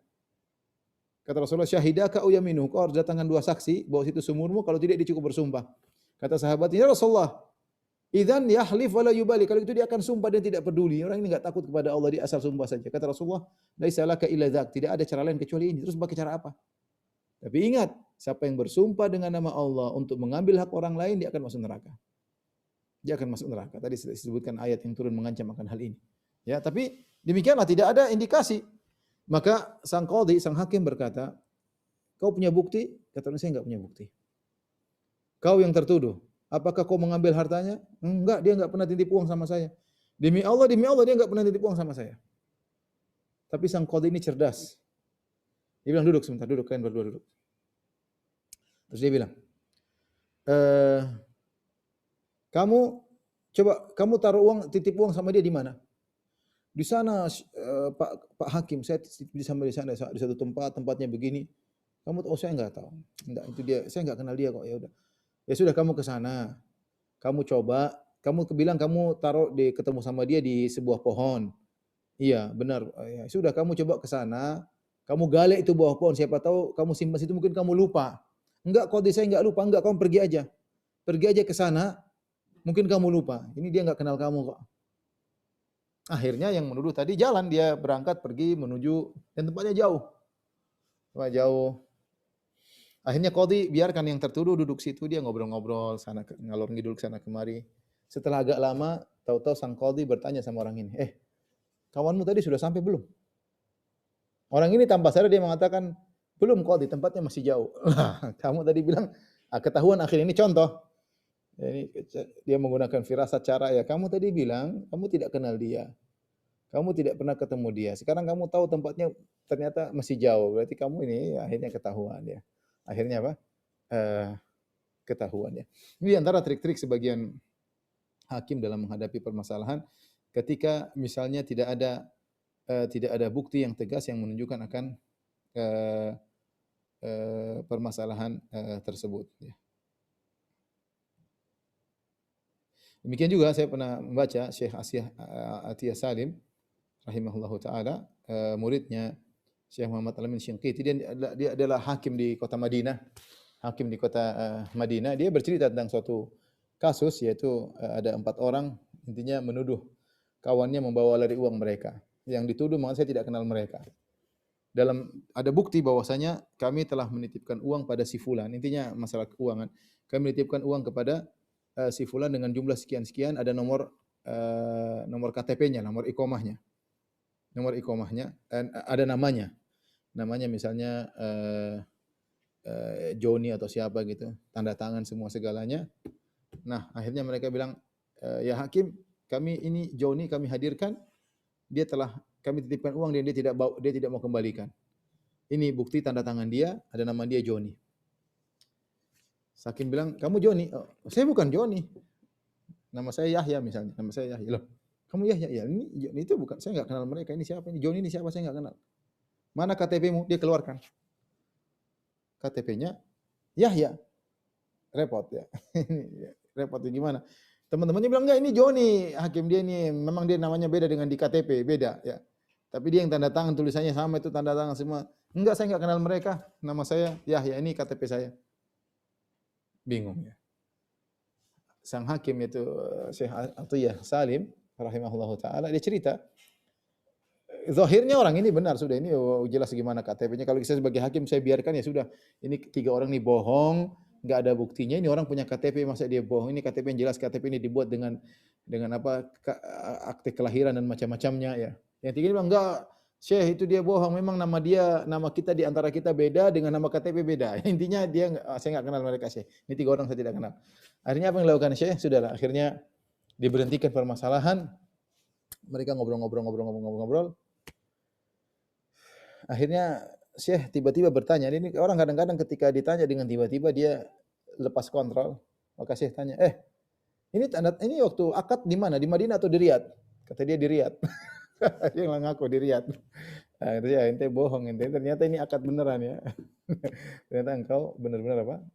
Kata Rasulullah, syahidaka au yaminu, kau harus datangkan dua saksi bahwa itu sumurmu, kalau tidak dia cukup bersumpah. Kata sahabatnya, ya Rasulullah, idzan yahlif wala yubali, kalau itu dia akan sumpah dan tidak peduli. Orang ini enggak takut kepada Allah, dia asal sumpah saja. Kata Rasulullah, laisa laka illa dzak, tidak ada cara lain kecuali ini. Terus pakai cara apa? Tapi ingat, siapa yang bersumpah dengan nama Allah untuk mengambil hak orang lain, dia akan masuk neraka. Dia akan masuk neraka. Tadi disebutkan ayat yang turun mengancam akan hal ini. Ya, tapi demikianlah, tidak ada indikasi. Maka sang qadhi, sang hakim berkata, kau punya bukti? Kata saya enggak punya bukti. Kau yang tertuduh, apakah kau mengambil hartanya? Enggak, dia enggak pernah titip uang sama saya. Demi Allah dia enggak pernah titip uang sama saya. Tapi sang qadhi ini cerdas. Dia bilang, duduk sebentar, duduk, kalian berdua duduk. Terus dia bilang, kamu taruh uang, titip uang sama dia di mana? Di sana, Pak Hakim, saya titip sama di sana, di satu tempatnya begini. Kamu tahu? Saya enggak tahu. Enggak, itu dia, saya enggak kenal dia kok. Ya udah. Ya sudah, kamu ke sana. Kamu coba, kamu bilang kamu taruh ketemu sama dia di sebuah pohon. Iya, benar. Ya, sudah, kamu coba ke sana. Kamu galak itu bawah pohon, siapa tahu kamu simpan situ, mungkin kamu lupa. Enggak, qadhi saya enggak lupa. Enggak, kamu pergi aja. Pergi aja ke sana, mungkin kamu lupa. Ini dia enggak kenal kamu kok. Akhirnya yang menuduh tadi jalan, dia berangkat pergi menuju, dan tempatnya jauh. Tempat jauh. Akhirnya qadhi biarkan yang tertuduh duduk situ, dia ngobrol-ngobrol sana ngalor ngidul ke sana kemari. Setelah agak lama, tahu-tahu sang qadhi bertanya sama orang ini, kawanmu tadi sudah sampai belum? Orang ini tanpa sadar dia mengatakan, belum qadhi, tempatnya masih jauh. Kamu tadi bilang, ketahuan akhirnya. Ini contoh. Jadi dia menggunakan firasat cara ya. Kamu tadi bilang kamu tidak kenal dia. Kamu tidak pernah ketemu dia. Sekarang kamu tahu tempatnya ternyata masih jauh. Berarti kamu ini akhirnya ketahuan ya. Akhirnya apa? Ketahuan ya. Ini antara trik-trik sebagian hakim dalam menghadapi permasalahan ketika misalnya tidak ada bukti yang tegas yang menunjukkan akan permasalahan tersebut ya. Demikian juga saya pernah membaca Syekh Atiyah Salim rahimahullahu taala, muridnya Syekh Muhammad Al-Amin Shinqiti. Dia adalah hakim di kota Madinah. Hakim di kota Madinah. Dia bercerita tentang suatu kasus, yaitu ada 4 orang intinya menuduh kawannya membawa lari uang mereka. Yang dituduh mengatakan saya tidak kenal mereka. Ada bukti bahwasanya kami telah menitipkan uang pada si fulan. Intinya masalah keuangan. Kami menitipkan uang kepada si fulan dengan jumlah sekian-sekian, ada nomor KTP-nya, nomor iqamahnya. Nomor iqamahnya, ada namanya. Namanya misalnya Joni atau siapa gitu, tanda tangan semua segalanya. Nah, akhirnya mereka bilang, ya hakim, kami ini Joni kami hadirkan, kami titipkan uang dan dia tidak mau kembalikan. Ini bukti tanda tangan dia, ada nama dia Joni. Hakim bilang, kamu Joni? Oh, saya bukan Joni. Nama saya Yahya misalnya. Nama saya Yahya. Loh, kamu Yahya? Ya, ini itu bukan. Saya enggak kenal mereka. Ini siapa? Ini Joni ini siapa? Saya enggak kenal. Mana KTP-mu? Dia keluarkan. KTP-nya Yahya. Repot ya. Repot ya gimana? Teman-temannya bilang, enggak, ini Joni. Hakim dia ini memang dia namanya beda dengan di KTP, beda ya. Tapi dia yang tanda tangan, tulisannya sama itu tanda tangan semua. Enggak, saya enggak kenal mereka. Nama saya Yahya, ini KTP saya. Bingung ya. Sang hakim itu Syekh Atiyah Salim rahimahullahu taala, dia cerita, zahirnya orang ini benar sudah, ini jelas gimana KTP-nya. Kalau saya sebagai hakim saya biarkan ya sudah. Ini 3 orang ini bohong, enggak ada buktinya. Ini orang punya KTP, masa dia bohong? Ini KTP yang jelas, KTP ini dibuat dengan apa akte kelahiran dan macam-macamnya ya. Yang tiga bilang enggak, Syekh itu dia bohong. Memang nama kita di antara kita beda dengan nama KTP beda. Intinya dia saya enggak kenal mereka Syekh. Ini 3 orang saya tidak kenal. Akhirnya apa yang dilakukan Syekh? Sudahlah, akhirnya diberhentikan permasalahan. Mereka ngobrol. Akhirnya Syekh tiba-tiba bertanya. Ini orang kadang-kadang ketika ditanya dengan tiba-tiba dia lepas kontrol. Maka Syekh tanya, ini waktu akad di mana? Di Madinah atau di Riyadh? Kata dia di Riyadh. Dia ngaku di Riyadh. Nah, itu ya ente bohong ente. Ternyata ini akad beneran ya. Ternyata engkau benar-benar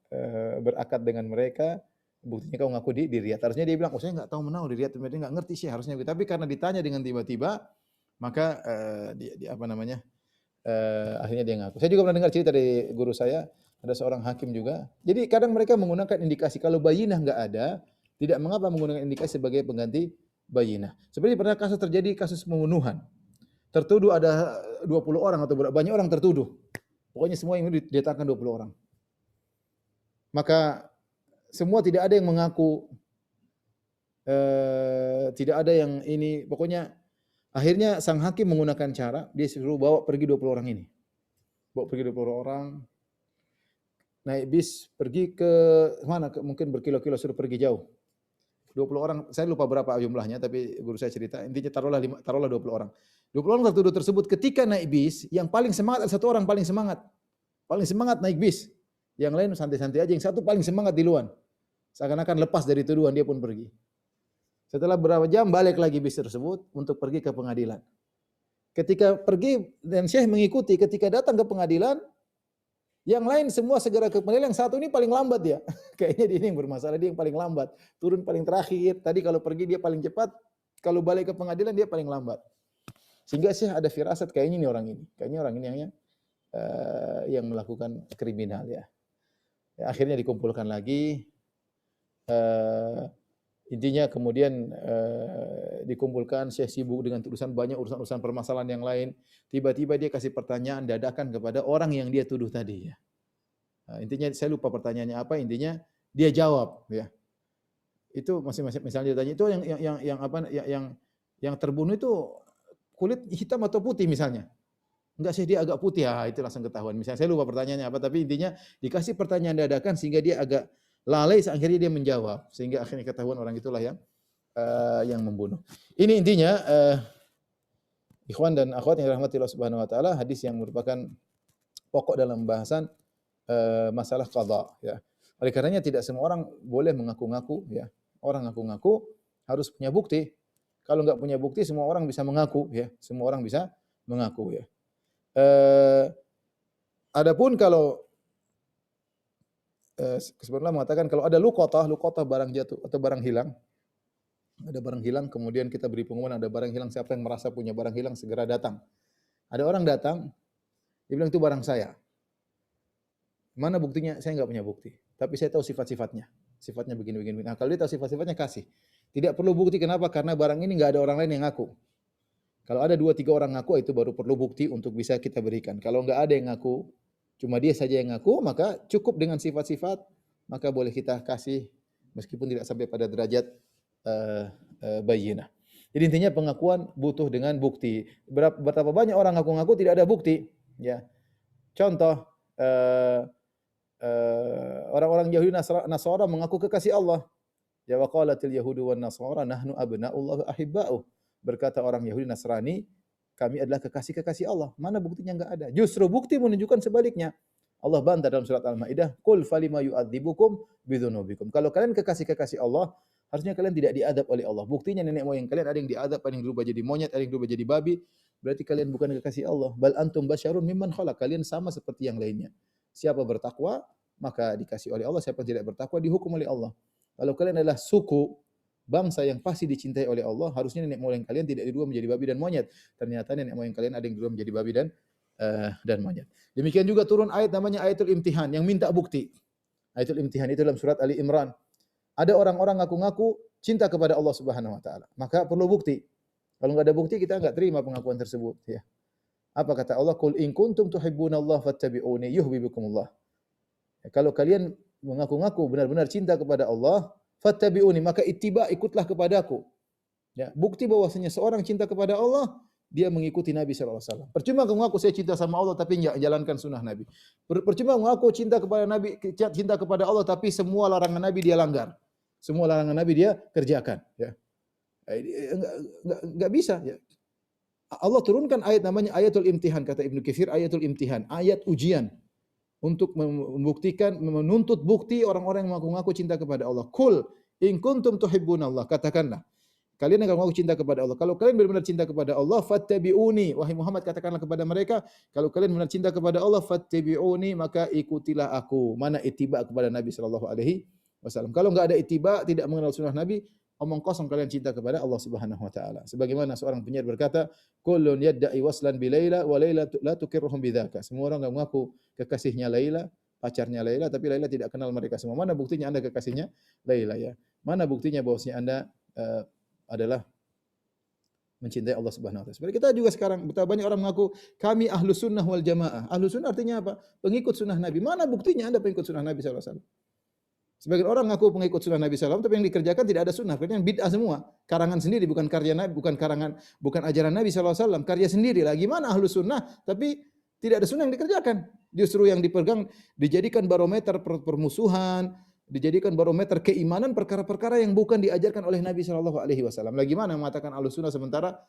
berakad dengan mereka. Buktinya kau ngaku di Riyadh. Harusnya dia bilang, saya enggak tahu menau di Riyadh. Dia enggak ngerti sih harusnya. Tapi karena ditanya dengan tiba-tiba, maka akhirnya dia ngaku. Saya juga pernah dengar cerita dari guru saya, ada seorang hakim juga. Jadi kadang mereka menggunakan indikasi. Kalau bayinah enggak ada, tidak mengapa menggunakan indikasi sebagai pengganti bayinah. Seperti pernah terjadi kasus pembunuhan. Tertuduh ada 20 orang atau banyak orang tertuduh. Pokoknya semua yang didatangkan 20 orang. Maka semua tidak ada yang mengaku, tidak ada yang ini. Pokoknya akhirnya sang hakim menggunakan cara, dia suruh bawa pergi 20 orang ini. Bawa pergi 20 orang, naik bis, pergi ke mana? Mungkin berkilo-kilo, suruh pergi jauh. 20 orang, saya lupa berapa jumlahnya, tapi guru saya cerita, intinya taruhlah 20 orang. 20 orang tertuduh tersebut ketika naik bis, yang paling semangat ada 1 orang paling semangat. Paling semangat naik bis. Yang lain santai-santai aja, yang satu paling semangat duluan. Seakan-akan lepas dari tuduhan, dia pun pergi. Setelah beberapa jam balik lagi bis tersebut untuk pergi ke pengadilan. Ketika pergi dan Syekh mengikuti, ketika datang ke pengadilan, yang lain semua segera ke pengadilan, yang satu ini paling lambat dia. Kayaknya dia yang bermasalah, dia yang paling lambat. Turun paling terakhir, tadi kalau pergi dia paling cepat, kalau balik ke pengadilan dia paling lambat. Sehingga Syekh ada firasat, kayaknya ini orang ini. Kayaknya orang ini yang melakukan kriminal ya. Akhirnya dikumpulkan lagi. Intinya kemudian dikumpulkan, Syekh sibuk dengan banyak urusan-urusan permasalahan yang lain. Tiba-tiba dia kasih pertanyaan dadakan kepada orang yang dia tuduh tadi ya. Intinya saya lupa pertanyaannya apa, intinya dia jawab ya. Itu misalnya dia tanya itu yang terbunuh itu kulit hitam atau putih misalnya. Enggak sih, dia agak putih. Itu langsung ketahuan. Misalnya saya lupa pertanyaannya apa, tapi intinya dikasih pertanyaan dadakan sehingga dia agak lalai, akhirnya dia menjawab sehingga akhirnya ketahuan orang itulah yang membunuh. Ini intinya ikhwan dan akhwat yang dirahmati Allah Subhanahu wa taala, hadis yang merupakan pokok dalam bahasan masalah qadha ya. Oleh karenanya tidak semua orang boleh mengaku-ngaku ya. Orang ngaku-ngaku harus punya bukti. Kalau enggak punya bukti semua orang bisa mengaku ya. Semua orang bisa mengaku ya. Adapun kalau sebenarnya mengatakan kalau ada luqatah barang jatuh atau barang hilang. Ada barang hilang, kemudian kita beri pengumuman ada barang hilang, siapa yang merasa punya barang hilang segera datang. Ada orang datang, dia bilang itu barang saya. Mana buktinya? Saya enggak punya bukti. Tapi saya tahu sifat-sifatnya. Sifatnya begini-begini. Nah, kalau dia tahu sifat-sifatnya kasih. Tidak perlu bukti, kenapa? Karena barang ini enggak ada orang lain yang ngaku. Kalau ada 2-3 orang ngaku, itu baru perlu bukti untuk bisa kita berikan. Kalau enggak ada yang ngaku, cuma dia saja yang ngaku, maka cukup dengan sifat-sifat, maka boleh kita kasih meskipun tidak sampai pada derajat bayyinah. Jadi intinya pengakuan butuh dengan bukti. Betapa banyak orang ngaku-ngaku tidak ada bukti. Ya, contoh orang-orang Yahudi Nasara mengaku kekasih Allah. Ya wa qalatil yahudu wan nasara nahnu abna'ullah wa ahibba'uh. Berkata orang Yahudi Nasrani, kami adalah kekasih-kekasih Allah. Mana buktinya? Enggak ada. Justru bukti menunjukkan sebaliknya. Allah bantah dalam surat Al-Maidah, "Qul falima yu'adzibukum bidzunubikum." Kalau kalian kekasih-kekasih Allah, harusnya kalian tidak diadab oleh Allah. Buktinya nenek moyang kalian ada yang diadab, ada yang berubah jadi monyet, ada yang berubah jadi babi. Berarti kalian bukan kekasih Allah. Bal antum basyarun mimman khalaq. Kalian sama seperti yang lainnya. Siapa bertakwa, maka dikasih oleh Allah. Siapa tidak bertakwa, dihukum oleh Allah. Kalau kalian adalah suku bangsa yang pasti dicintai oleh Allah, harusnya nenek moyang kalian tidak dirubah menjadi babi dan monyet. Ternyata nenek moyang kalian ada yang dirubah menjadi babi dan monyet. Demikian juga turun ayat namanya ayatul imtihan yang minta bukti. Ayatul imtihan itu dalam surat Ali Imran. Ada orang-orang ngaku-ngaku cinta kepada Allah Subhanahu wa taala. Maka perlu bukti. Kalau enggak ada bukti kita enggak terima pengakuan tersebut, ya. Apa kata Allah? Qul in kuntum tuhibbunallaha fattabi'uni yuhibbukumullah. Ya, kalau kalian mengaku-ngaku benar-benar cinta kepada Allah, fattabi'uni, maka ittiba, ikutlah kepadaku. Ya, bukti bahwasanya seorang cinta kepada Allah, dia mengikuti Nabi sallallahu alaihi wasallam. Percuma mengaku saya cinta sama Allah tapi enggak jalankan sunnah Nabi. Percuma mengaku cinta kepada Nabi, cinta kepada Allah tapi semua larangan Nabi dia langgar. Semua larangan Nabi dia kerjakan, ya. Enggak bisa, ya. Allah turunkan ayat namanya ayatul imtihan, kata Ibnu Katsir, ayatul imtihan, ayat ujian untuk membuktikan, menuntut bukti orang-orang yang mengaku-ngaku cinta kepada Allah. Qul in kuntum tuhibbunallah, katakanlah kalian yang mengaku cinta kepada Allah. Kalau kalian benar-benar cinta kepada Allah, fattabi'uni. Wahai Muhammad, katakanlah kepada mereka, kalau kalian benar cinta kepada Allah, fattabi'uni, maka ikutilah aku. Mana ittiba kepada Nabi sallallahu alaihi wasallam. Kalau enggak ada ittiba, tidak mengenal sunnah Nabi, omong kosong kalian cinta kepada Allah Subhanahu wa taala. Sebagaimana seorang penyair berkata, kullun yadda'i waslan bi Laila wa Laila la tukirruhum bidzaka. Semua orang mengaku kekasihnya Laila, pacarnya Laila, tapi Laila tidak kenal mereka semua. Mana buktinya Anda kekasihnya Laila, ya? Mana buktinya bahwasanya Anda adalah mencintai Allah Subhanahu wa taala. Sebenarnya kita juga sekarang betapa banyak orang mengaku kami ahlus sunnah wal jamaah. Ahlus sunnah artinya apa? Pengikut sunnah Nabi. Mana buktinya Anda pengikut sunnah Nabi sallallahu alaihi wasallam? Sebagian orang ngaku pengikut sunnah Nabi SAW, tapi yang dikerjakan tidak ada sunnah. Karena yang bid'ah semua, karangan sendiri, bukan karya Nabi, bukan ajaran Nabi SAW, karya sendiri. Lah gimana ahlu sunnah, tapi tidak ada sunnah yang dikerjakan. Justru yang dipegang, dijadikan barometer permusuhan, dijadikan barometer keimanan perkara-perkara yang bukan diajarkan oleh Nabi SAW. Lah gimana mengatakan ahlu sunnah sementara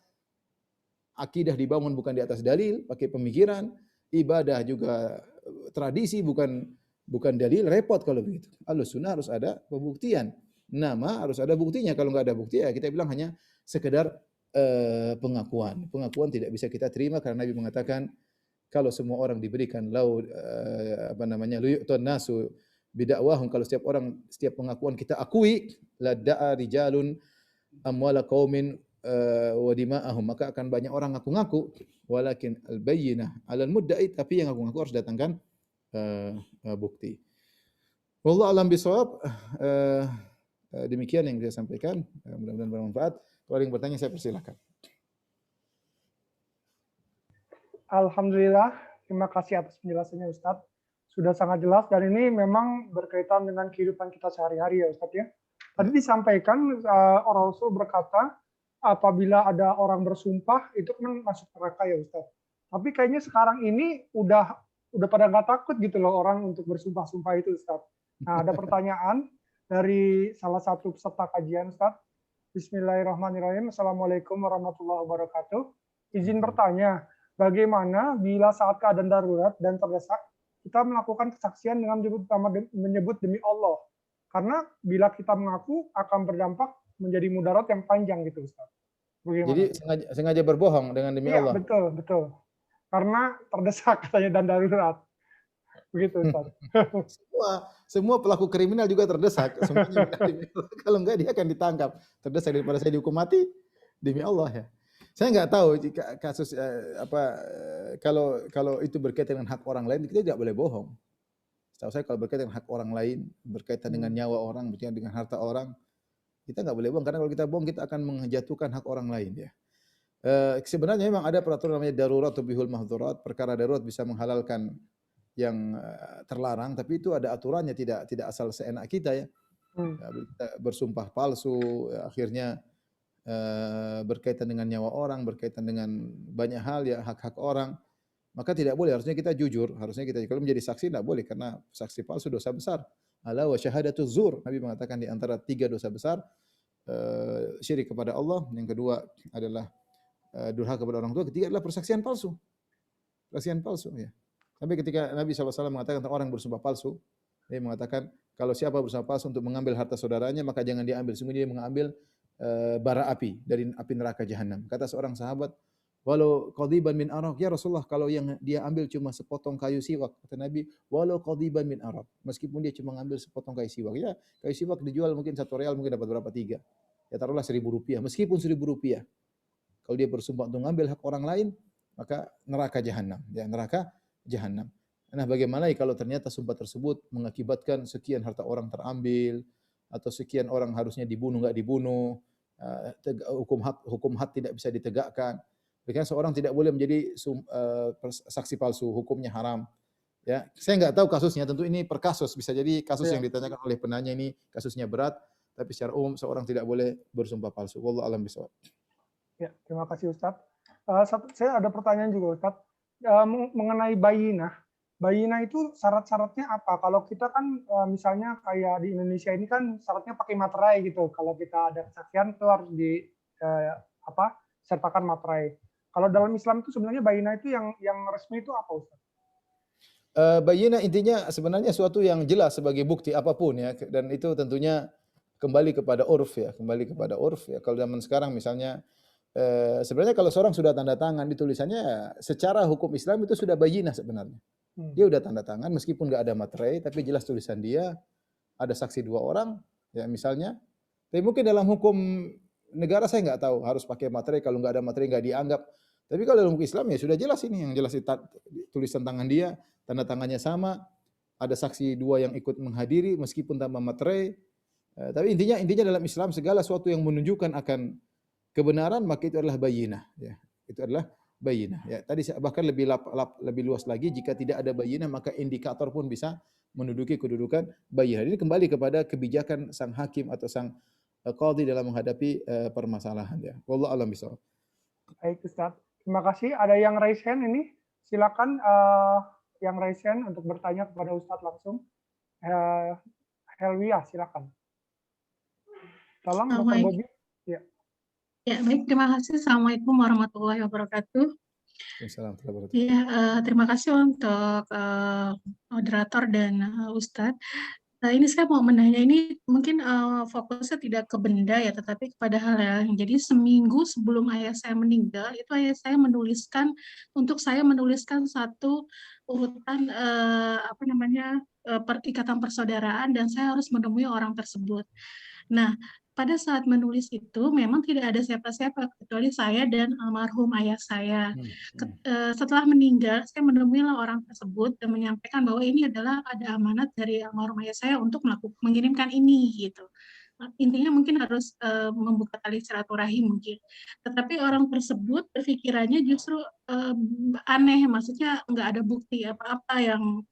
akidah dibangun bukan di atas dalil, pakai pemikiran, ibadah juga tradisi, bukan dalil, repot kalau begitu. Ahlus sunnah harus ada pembuktian. Nama harus ada buktinya. Kalau enggak ada bukti, ya kita bilang hanya sekedar pengakuan. Pengakuan tidak bisa kita terima karena Nabi mengatakan kalau semua orang diberikan luyu'tun nasu bidakwahum, kalau setiap pengakuan kita akui, la da'a rijalun amwala qaumin wa dima'ahum, maka akan banyak orang ngaku-ngaku, walakin al-bayyinah 'alal mudda'i, tapi yang ngaku-ngaku harus datangkan bukti. Wallahu a'lam bishawab. Demikian yang saya sampaikan. Mudah-mudahan bermanfaat. Kalau ada yang bertanya saya persilakan. Alhamdulillah, terima kasih atas penjelasannya Ustadz. Sudah sangat jelas dan ini memang berkaitan dengan kehidupan kita sehari-hari ya Ustadz ya. Tadi disampaikan Rasul berkata apabila ada orang bersumpah itu kan masuk neraka ya Ustadz. Tapi kayaknya sekarang ini udah pada nggak takut gitu loh orang untuk bersumpah-sumpah itu Ustadz. Nah, ada pertanyaan dari salah satu peserta kajian Ustadz. Bismillahirrahmanirrahim. Assalamualaikum warahmatullahi wabarakatuh. Izin bertanya, bagaimana bila saat keadaan darurat dan terdesak kita melakukan kesaksian dengan menyebut demi Allah? Karena bila kita mengaku akan berdampak menjadi mudarat yang panjang gitu Ustadz. Bagaimana? Jadi sengaja berbohong dengan demi Allah. Iya, betul. Karena terdesak katanya dan darurat. Begitu Ustaz. Semua pelaku kriminal juga terdesak. Semuanya kalau enggak dia akan ditangkap. Terdesak daripada saya dihukum mati demi Allah ya. Saya enggak tahu kasus kalau itu berkaitan dengan hak orang lain, kita tidak boleh bohong. Setahu saya kalau berkaitan dengan hak orang lain, berkaitan dengan nyawa orang, berkaitan dengan harta orang, kita enggak boleh bohong karena kalau kita bohong kita akan menjatuhkan hak orang lain ya. Sebenarnya memang ada peraturan namanya darurat tubihul mahdzurat, perkara darurat bisa menghalalkan yang terlarang, tapi itu ada aturannya, tidak asal seenak kita ya. Bersumpah palsu, akhirnya berkaitan dengan nyawa orang, berkaitan dengan banyak hal ya, hak-hak orang, maka tidak boleh. Harusnya kita jujur, harusnya kita kalau menjadi saksi tidak boleh karena saksi palsu dosa besar. Ala wa syahadatuz zur, Nabi mengatakan di antara 3 dosa besar syirik kepada Allah, yang kedua adalah durhaka kepada orang tua, ketiga adalah persaksian palsu. Persaksian palsu ya. Sampai ketika Nabi SAW mengatakan tentang orang bersumpah palsu, dia mengatakan kalau siapa bersumpah palsu untuk mengambil harta saudaranya maka jangan diambil, sungguh dia mengambil bara api dari api neraka jahanam. Kata seorang sahabat, walau qadiban min araq, ya Rasulullah, kalau yang dia ambil cuma sepotong kayu siwak, kata Nabi, walau qadiban min araq, meskipun dia cuma ngambil sepotong kayu siwak, ya kayu siwak dijual mungkin 1 real, mungkin dapat berapa 3. ya taruhlah Rp1.000, meskipun Rp1.000. Kalau dia bersumpah untuk mengambil hak orang lain, maka neraka jahanam, ya neraka jahanam. Nah, bagaimana kalau ternyata sumpah tersebut mengakibatkan sekian harta orang terambil atau sekian orang harusnya dibunuh nggak dibunuh, hukum had tidak bisa ditegakkan. Karena seorang tidak boleh menjadi saksi palsu, hukumnya haram. Ya, saya nggak tahu kasusnya, tentu ini per kasus, bisa jadi kasus yang ditanyakan oleh penanya ini kasusnya berat, tapi secara umum seorang tidak boleh bersumpah palsu. Wallahu a'lam bishawab. Ya, terima kasih Ustadz. Saya ada pertanyaan juga Ustadz. Mengenai bayinah. Bayinah itu syarat-syaratnya apa? Kalau kita kan misalnya kayak di Indonesia ini kan syaratnya pakai materai gitu. Kalau kita ada kesaksian itu harus sertakan materai. Kalau dalam Islam itu sebenarnya bayinah itu yang resmi itu apa Ustadz? Bayyinah intinya sebenarnya suatu yang jelas sebagai bukti apapun ya, dan itu tentunya kembali kepada urf ya, Kalau zaman sekarang misalnya sebenarnya kalau seorang sudah tanda tangan di tulisannya, secara hukum Islam itu sudah bayyinah sebenarnya. Dia udah tanda tangan meskipun nggak ada materai, tapi jelas tulisan dia, ada saksi 2 orang ya misalnya. Tapi mungkin dalam hukum negara saya nggak tahu harus pakai materai, kalau nggak ada materai nggak dianggap. Tapi kalau dalam hukum Islam ya sudah jelas ini, yang jelas tulisan tangan dia, tanda tangannya sama, ada saksi 2 yang ikut menghadiri meskipun tanpa materai. Tapi intinya dalam Islam segala sesuatu yang menunjukkan akan kebenaran maka itu adalah bayyinah ya. Itu adalah bayyinah ya. Tadi bahkan lebih luas lagi, jika tidak ada bayyinah maka indikator pun bisa menduduki kedudukan bayyinah. Ini kembali kepada kebijakan sang hakim atau sang qadhi dalam menghadapi permasalahan ya. Wallahu a'lam bishawab. Baik Ustadz. Terima kasih. Ada yang raise hand ini? Silakan yang raise hand untuk bertanya kepada Ustadz langsung. Helwiyah, silakan. Tolong Dr. Bobi. Ya. Ya, baik, terima kasih. Assalamualaikum warahmatullahi wabarakatuh. Ya, terima kasih untuk moderator dan Ustadz. Ini saya mau menanya, ini mungkin fokusnya tidak ke benda ya, tetapi kepada hal lain. Jadi seminggu sebelum ayah saya meninggal, itu ayah saya untuk saya menuliskan satu urutan ikatan persaudaraan, dan saya harus menemui orang tersebut. Nah, pada saat menulis itu memang tidak ada siapa-siapa kecuali saya dan almarhum ayah saya. Setelah meninggal, saya menemui orang tersebut dan menyampaikan bahwa ini adalah ada amanat dari almarhum ayah saya untuk mengirimkan ini gitu. Intinya mungkin harus membuka tali silaturahim mungkin. Tetapi orang tersebut berpikirannya justru aneh, maksudnya nggak ada bukti apa-apa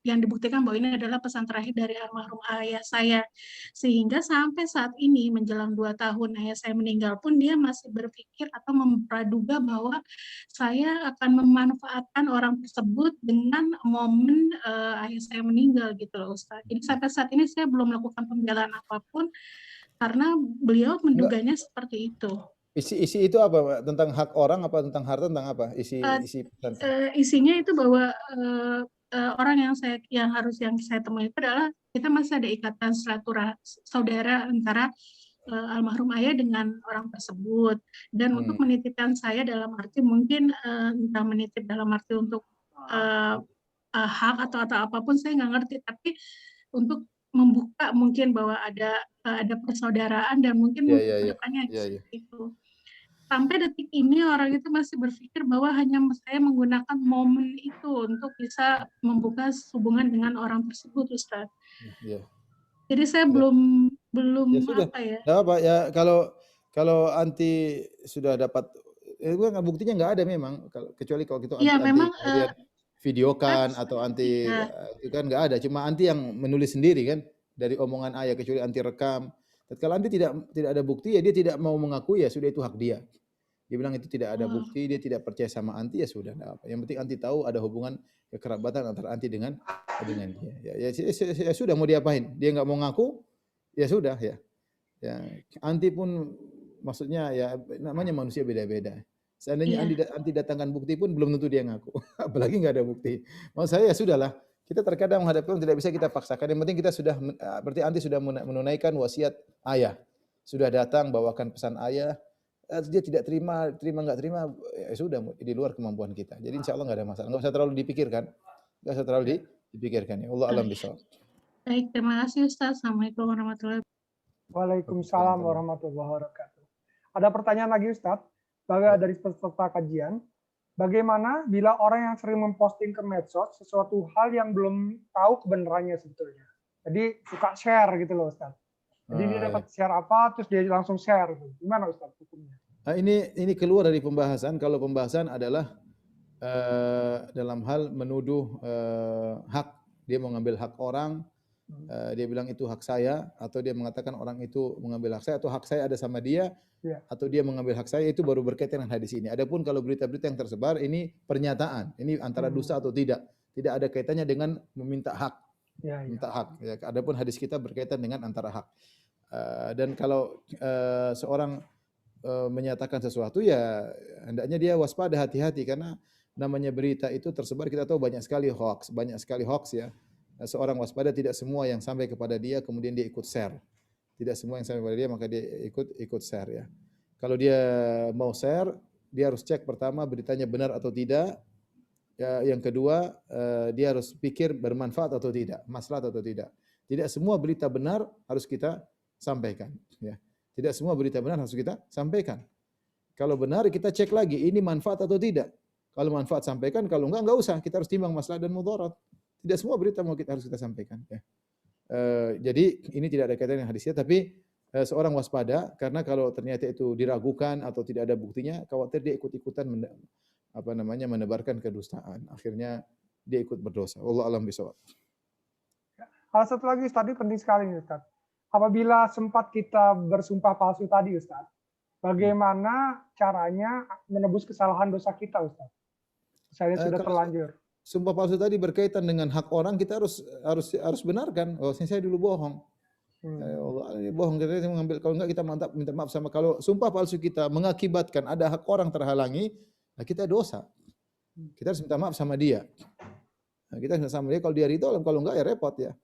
yang dibuktikan bahwa ini adalah pesan terakhir dari almarhum ayah saya. Sehingga sampai saat ini menjelang 2 tahun ayah saya meninggal pun dia masih berpikir atau mempraduga bahwa saya akan memanfaatkan orang tersebut dengan momen ayah saya meninggal gitu loh Ustaz. Jadi sampai saat ini saya belum melakukan pembelaan apapun karena beliau menduganya seperti itu. Isi itu apa, Pak? Tentang hak orang apa tentang harta, tentang apa? Isinya itu bahwa orang yang saya temui itu adalah kita masih ada ikatan saudara antara almarhum ayah dengan orang tersebut, dan untuk menitipkan saya dalam arti mungkin entah menitip dalam arti untuk hak atau apapun saya nggak ngerti, tapi untuk membuka mungkin bahwa ada persaudaraan dan mungkin kedepannya itu. Sampai detik ini orang itu masih berpikir bahwa hanya saya menggunakan momen itu untuk bisa membuka hubungan dengan orang tersebut, Ustaz. Jadi saya belum apa ya? Tidak apa ya, kalau anti sudah dapat, buktinya nggak ada memang, kecuali kalau gitu anti lihat videokan atau anti itu kan nggak ada, cuma anti yang menulis sendiri kan dari omongan ayah, kecuali anti rekam. Kalau anti tidak ada bukti ya dia tidak mau mengakui, ya sudah, itu hak dia. Dia bilang itu tidak ada bukti, dia tidak percaya sama anti, ya sudah, enggak apa. Yang penting anti tahu ada hubungan kekerabatan antara anti dengan dia. Ya sudah, mau diapain? Dia nggak mau ngaku, ya sudah ya. Ya anti pun maksudnya ya namanya manusia beda-beda. Seandainya anti datangkan bukti pun belum tentu dia ngaku, apalagi nggak ada bukti. Maksud saya ya sudahlah, kita terkadang menghadapi orang tidak bisa kita paksakan. Yang penting kita sudah, berarti anti sudah menunaikan wasiat ayah, sudah datang bawakan pesan ayah. Dia tidak terima nggak terima, ya sudah, di luar kemampuan kita. Jadi insya Allah nggak ada masalah, nggak usah terlalu dipikirkan. Ya Allah alam bishawab. Baik, terima kasih Ustaz. Assalamualaikum warahmatullahi wabarakatuh. Waalaikumsalam warahmatullahi wabarakatuh. Ada pertanyaan lagi Ustadz, dari peserta kajian. Bagaimana bila orang yang sering memposting ke medsos sesuatu hal yang belum tahu kebenarannya sebetulnya? Jadi suka share gitu loh Ustadz. Jadi dia dapat share apa, terus dia langsung share. Gimana Ustadz hukumnya? Ini keluar dari pembahasan. Kalau pembahasan adalah dalam hal menuduh hak, dia mengambil hak orang, dia bilang itu hak saya, atau dia mengatakan orang itu mengambil hak saya, atau hak saya ada sama dia, atau dia mengambil hak saya, itu baru berkaitan dengan hadis ini. Adapun kalau berita-berita yang tersebar, ini pernyataan, ini antara dusta atau tidak ada kaitannya dengan meminta hak, minta hak. Ya, adapun hadis kita berkaitan dengan antara hak. Dan kalau seorang menyatakan sesuatu, ya hendaknya dia waspada, hati-hati, karena namanya berita itu tersebar, kita tahu banyak sekali hoax ya. Seorang waspada, tidak semua yang sampai kepada dia kemudian dia ikut share. Tidak semua yang sampai kepada dia maka dia ikut share ya. Kalau dia mau share, dia harus cek pertama beritanya benar atau tidak. Ya, yang kedua, dia harus pikir bermanfaat atau tidak, maslahat atau tidak. Tidak semua berita benar harus kita sampaikan ya. Tidak semua berita benar harus kita sampaikan. Kalau benar kita cek lagi ini manfaat atau tidak. Kalau manfaat sampaikan, kalau enggak usah. Kita harus timbang maslahat dan mudarat. Tidak semua berita harus kita sampaikan ya. Jadi ini tidak ada kaitan dengan hadisnya, tapi seorang waspada, karena kalau ternyata itu diragukan atau tidak ada buktinya, khawatir dia ikut-ikutan menebarkan kedustaan. Akhirnya dia ikut berdosa. Wallahu a'lam bishawab. Hal satu lagi tadi penting sekali nih Ustaz. Apabila sempat kita bersumpah palsu tadi Ustaz, bagaimana caranya menebus kesalahan dosa kita Ustaz? Saya sudah terlanjur. Sumpah palsu tadi berkaitan dengan hak orang, kita harus benarkan. Oh, saya dulu bohong. Allah ini bohong, kita mengambil. Kalau enggak kita minta maaf sama. Kalau sumpah palsu kita mengakibatkan ada hak orang terhalangi, nah kita dosa. Kita harus minta maaf sama dia. Nah, kita minta sama dia. Kalau dia ridho, kalau enggak ya repot ya.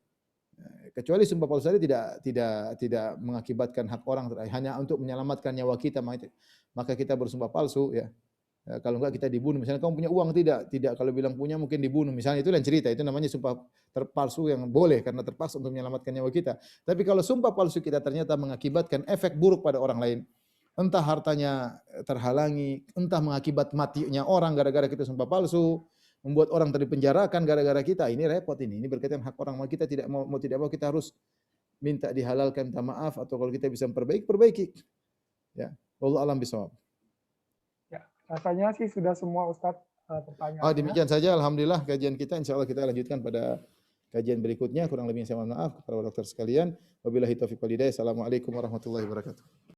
Kecuali sumpah palsu tadi tidak mengakibatkan hak orang, hanya untuk menyelamatkan nyawa kita, maka kita bersumpah palsu ya. Kalau enggak kita dibunuh. Misalnya kamu punya uang, tidak. Kalau bilang punya mungkin dibunuh. Misalnya itu lain cerita. Itu namanya sumpah palsu yang boleh karena terpaksa untuk menyelamatkan nyawa kita. Tapi kalau sumpah palsu kita ternyata mengakibatkan efek buruk pada orang lain, entah hartanya terhalangi, entah mengakibat matinya orang gara-gara kita sumpah palsu, membuat orang dipenjarakan gara-gara kita, ini repot ini. Ini berkaitan hak orang. Kita tidak mau tidak mau kita harus minta dihalalkan, minta maaf, atau kalau kita bisa perbaiki. Ya, wallahu a'lam bishawab. Rasanya sih sudah semua Ustadz pertanyaannya. Demikian saja alhamdulillah kajian kita. Insyaallah kita lanjutkan pada kajian berikutnya. Kurang lebihnya saya mohon maaf kepada dokter sekalian. Wabillahi taufiq wal hidayah. Assalamualaikum warahmatullahi wabarakatuh.